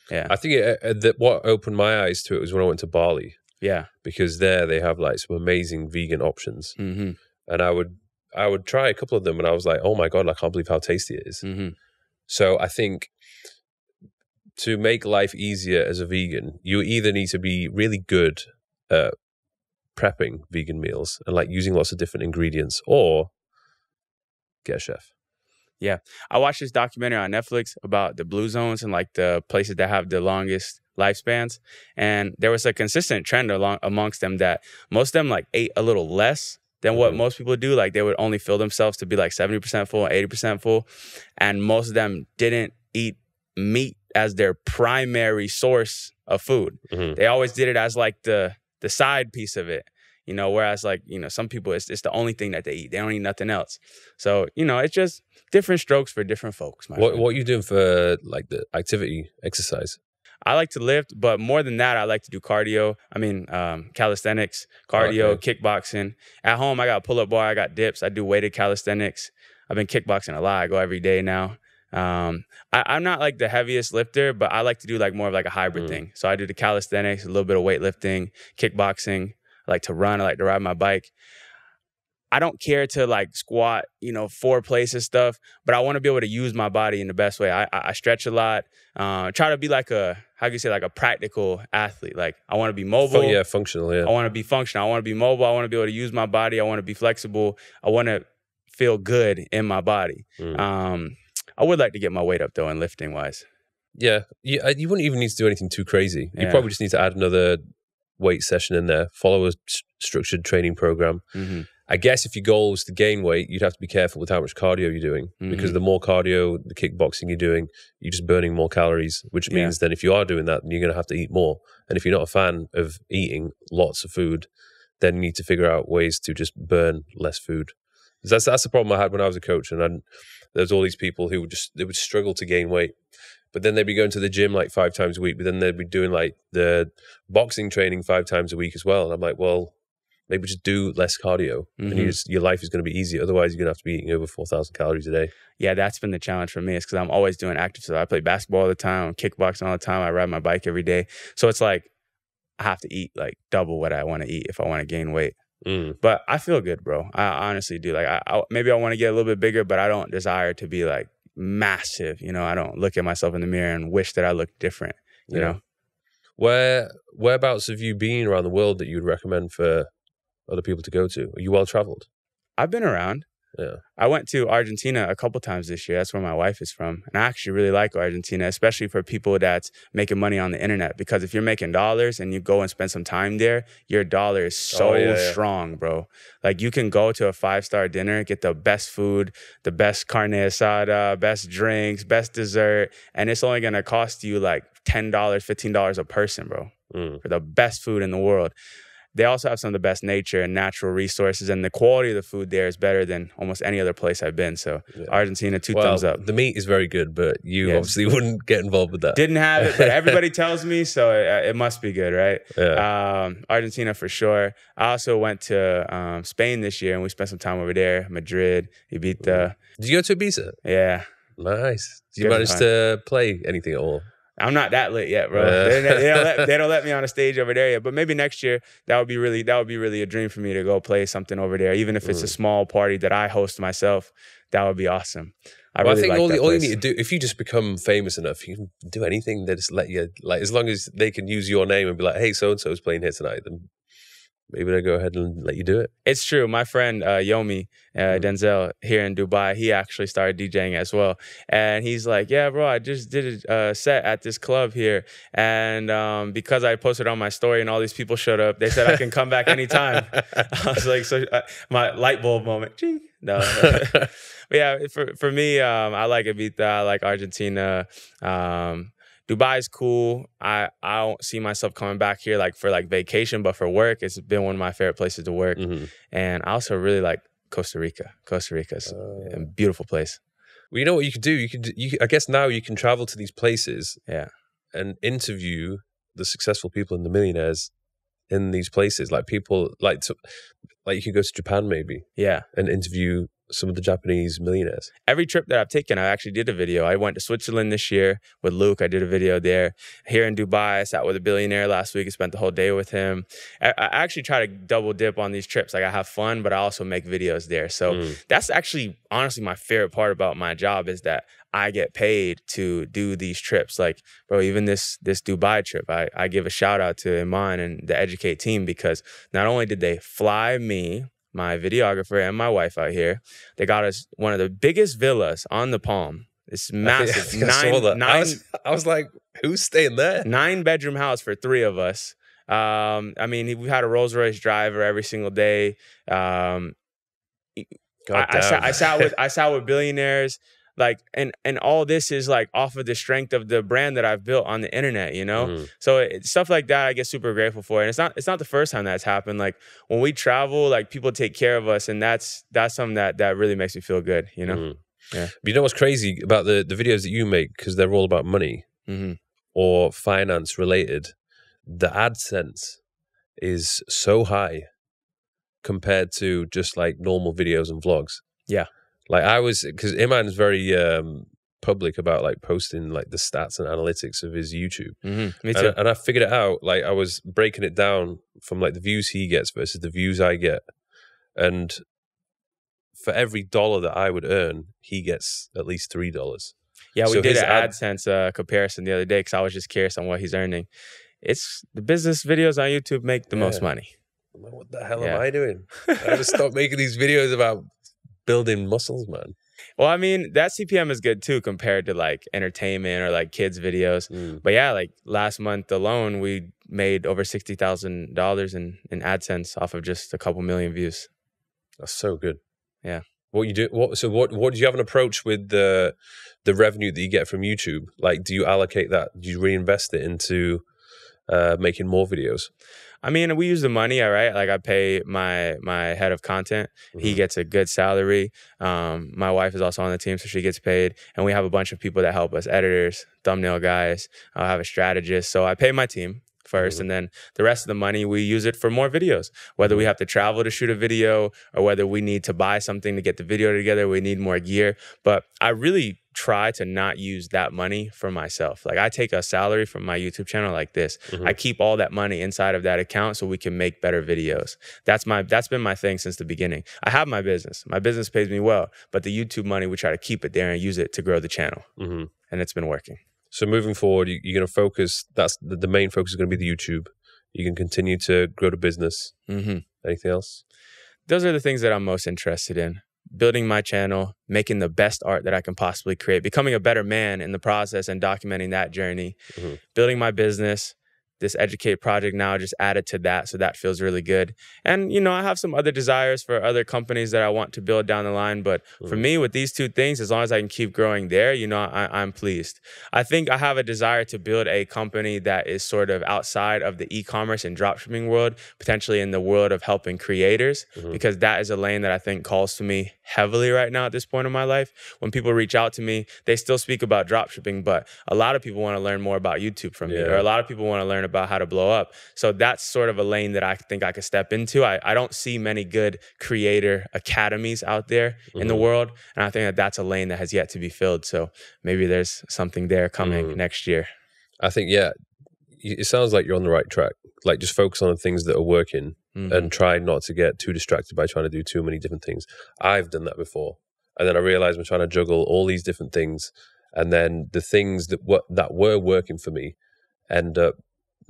Yeah. I think what opened my eyes to it was when I went to Bali. Yeah. Because there they have like some amazing vegan options, and I would try a couple of them, and I was like, oh my God, I can't believe how tasty it is. So I think to make life easier as a vegan, you either need to be really good at prepping vegan meals and like using lots of different ingredients, or get a chef. Yeah. I watched this documentary on Netflix about the blue zones and like the places that have the longest lifespans. And there was a consistent trend amongst them that most of them like ate a little less than what most people do. Like, they would only fill themselves to be like 70% full, 80% full. And most of them didn't eat meat as their primary source of food. They always did it as like the side piece of it, you know, whereas like, you know, some people, it's the only thing that they eat. They don't eat nothing else. So, you know, it's just different strokes for different folks. What are you doing for like the activity, exercise? I like to lift, but more than that, I like to do cardio. I mean, calisthenics, cardio, kickboxing. At home, I got pull-up bar, I got dips. I do weighted calisthenics. I've been kickboxing a lot. I go every day now. I'm not like the heaviest lifter, but I like to do like more of like a hybrid thing. So I do the calisthenics, a little bit of weightlifting, kickboxing. I like to run. I like to ride my bike. I don't care to like squat, you know, 4 places stuff, but I want to be able to use my body in the best way. I stretch a lot. Try to be like like a practical athlete. Like, I want to be mobile. Functional. Yeah. I want to be functional. I want to be mobile. I want to be able to use my body. I want to be flexible. I want to feel good in my body. I would like to get my weight up though, in lifting wise. Yeah. You wouldn't even need to do anything too crazy. You probably just need to add another weight session in there, follow a structured training program. I guess if your goal is to gain weight, you'd have to be careful with how much cardio you're doing, because the more cardio, the kickboxing you're doing, you're just burning more calories, which means then if you are doing that, then you're going to have to eat more. And if you're not a fan of eating lots of food, then you need to figure out ways to just burn less food. That's the problem I had when I was a coach, and there's all these people who they would struggle to gain weight, but then they'd be going to the gym like 5 times a week, but then they'd be doing like the boxing training 5 times a week as well. And I'm like, well, maybe just do less cardio, and your life is going to be easier. Otherwise, you're going to have to be eating over 4,000 calories a day. Yeah, that's been the challenge for me, is because I'm always doing active stuff. I play basketball all the time, kickboxing all the time. I ride my bike every day. So it's like I have to eat like double what I want to eat if I want to gain weight. But I feel good, bro. I honestly do. Like maybe I want to get a little bit bigger, but I don't desire to be like massive. You know, I don't look at myself in the mirror and wish that I looked different, you know? Whereabouts have you been around the world that you would recommend for other people to go to? Are you well traveled? I've been around. Yeah. I went to Argentina a couple times this year. That's where my wife is from. And I actually really like Argentina, especially for people that's making money on the internet. Because if you're making dollars and you go and spend some time there, your dollar is so strong, bro. Like you can go to a 5-star dinner, get the best food, the best carne asada, best drinks, best dessert. And it's only going to cost you like $10, $15 a person, bro, for the best food in the world. They also have some of the best nature and natural resources, and the quality of the food there is better than almost any other place I've been. So Argentina, 2 thumbs up. The meat is very good, but you obviously wouldn't get involved with that. Didn't have it, but everybody tells me, so it must be good, right? Yeah. Argentina for sure. I also went to Spain this year, and we spent some time over there, Madrid, Ibiza. Did you go to Ibiza? Yeah. Nice. Did you manage to play anything at all? I'm not that lit yet, bro. They don't let me on a stage over there yet. But maybe next year that would be really a dream for me to go play something over there, even if it's a small party that I host myself. That would be awesome. I think all you need to do, if you just become famous enough, you can do anything. They just let you, like, as long as they can use your name and be like, hey, so and so is playing here tonight, then maybe they'll go ahead and let you do it. It's true. My friend Yomi Denzel here in Dubai, he actually started DJing as well. And he's like, yeah, bro, I just did a set at this club here. And because I posted on my story and all these people showed up, they said I can come back anytime. I was like, so my light bulb moment. Ching. No. But yeah, for me, I like Ibiza. I like Argentina. Dubai is cool. I don't see myself coming back here like for like vacation, but for work, it's been one of my favorite places to work. And I also really like Costa Rica. Costa Rica's a beautiful place. Well, you know what you could do? I guess now you can travel to these places, and interview the successful people and the millionaires in these places. Like people, like you could go to Japan maybe, and interview some of the Japanese millionaires. Every trip that I've taken, I actually did a video. I went to Switzerland this year with Luke. I did a video there. Here in Dubai, I sat with a billionaire last week and spent the whole day with him. I actually try to double dip on these trips. Like I have fun, but I also make videos there. So that's actually, honestly, my favorite part about my job is that I get paid to do these trips. Like, bro, even this Dubai trip, I give a shout out to Iman and the Educate team, because not only did they fly me, my videographer, and my wife out here, they got us one of the biggest villas on the Palm. It's massive. I was like, who's staying there? 9-bedroom house for 3 of us. I mean, we had a Rolls Royce driver every single day. I sat with billionaires. Like, and all this is like off of the strength of the brand that I've built on the internet, you know? So stuff like that, I get super grateful for. And it's not the first time that's happened. Like when we travel, like people take care of us, and that's something that really makes me feel good, you know? Yeah. But you know what's crazy about the videos that you make, because they're all about money or finance related, the AdSense is so high compared to just like normal videos and vlogs. Yeah. Like because Iman is very public about like posting like the stats and analytics of his YouTube. Me too. And I figured it out. Like I was breaking it down from like the views he gets versus the views I get. And for every $1 that I would earn, he gets at least $3. Yeah, we did an AdSense comparison the other day because I was just curious on what he's earning. It's the business videos on YouTube make the most money. What the hell am I doing? I gotta stop making these videos about building muscles, man. Well, I mean, that CPM is good too compared to like entertainment or like kids videos. But yeah, like last month alone, we made over $60,000 in AdSense off of just a couple million views. That's so good. Yeah. What you do? What do you have an approach with the revenue that you get from YouTube? Like, do you allocate that? Do you reinvest it into making more videos? I mean, we use the money, all right? Like I pay my head of content. He gets a good salary. My wife is also on the team, so she gets paid. And we have a bunch of people that help us, editors, thumbnail guys. I have a strategist. So I pay my team first. And then the rest of the money, we use it for more videos. Whether we have to travel to shoot a video or whether we need to buy something to get the video together, we need more gear. But I really try to not use that money for myself. Like I take a salary from my YouTube channel like this. I keep all that money inside of that account so we can make better videos. That's been my thing since the beginning. I have my business. My business pays me well, but the YouTube money, we try to keep it there and use it to grow the channel. And it's been working. So moving forward, you're going to focus, that's the main focus is going to be the YouTube. You can continue to grow the business. Anything else? Those are the things that I'm most interested in. Building my channel, making the best art that I can possibly create, becoming a better man in the process and documenting that journey, building my business. This Educate project now just added to that, so that feels really good. And, you know, I have some other desires for other companies that I want to build down the line. But for me, with these two things, as long as I can keep growing there, you know, I'm pleased. I think I have a desire to build a company that is sort of outside of the e-commerce and dropshipping world, potentially in the world of helping creators, because that is a lane that I think calls to me heavily right now at this point in my life. When people reach out to me, they still speak about dropshipping, but a lot of people want to learn more about YouTube from me, or a lot of people want to learn about how to blow up. So that's sort of a lane that I think I could step into. I don't see many good creator academies out there in the world, and I think that that's a lane that has yet to be filled. So maybe there's something there coming next year. I think, yeah, it sounds like you're on the right track. Like just focus on the things that are working and try not to get too distracted by trying to do too many different things. I've done that before. And then I realized I'm trying to juggle all these different things. And then the things that were working for me end up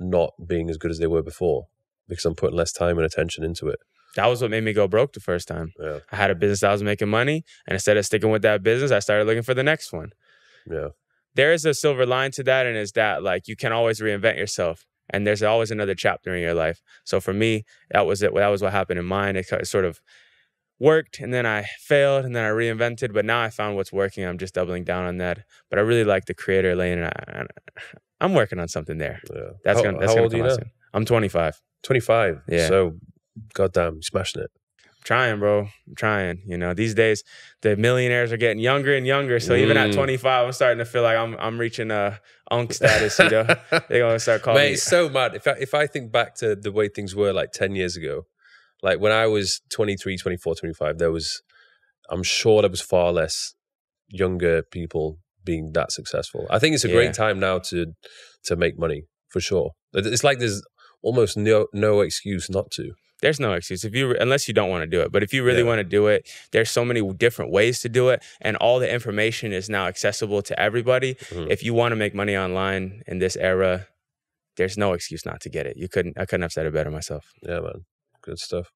not being as good as they were before because I'm putting less time and attention into it. That was what made me go broke the first time. I had a business that was making money, and instead of sticking with that business, I started looking for the next one. There is a silver line to that, and is that like you can always reinvent yourself, and there's always another chapter in your life. So for me, that was it. That was what happened in mine. It sort of worked, and then I failed, and then I reinvented. But now I found what's working. I'm just doubling down on that. But I really like the creator lane, and I'm working on something there. That's gonna old are you now? I'm 25. 25. Yeah. So, goddamn, you're smashing it. I'm trying, bro. I'm trying. You know, these days the millionaires are getting younger and younger. So even at 25, I'm starting to feel like I'm reaching a unk status. You know, they're gonna start calling me. It's so mad. If I think back to the way things were like 10 years ago, like when I was 23, 24, 25, I'm sure there was far less younger people being that successful. I think it's a great time now to make money, for sure. It's like there's almost no excuse not to. There's no excuse unless you don't want to do it. But if you really want to do it, there's so many different ways to do it, and all the information is now accessible to everybody. If you want to make money online in this era, there's no excuse not to get it. I couldn't have said it better myself. Yeah, man. Good stuff.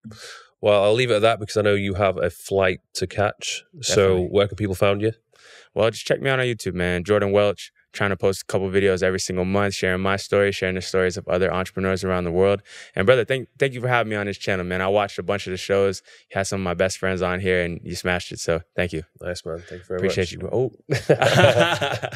Well, I'll leave it at that because I know you have a flight to catch. Definitely. So where can people find you? Well, just check me out on YouTube, man. Jordan Welch. Trying to post a couple videos every single month, sharing my story, sharing the stories of other entrepreneurs around the world. And brother, thank you for having me on this channel, man. I watched a bunch of the shows. You had some of my best friends on here, and you smashed it. So thank you. Nice, man. Thank you very much. Appreciate you, bro. Oh.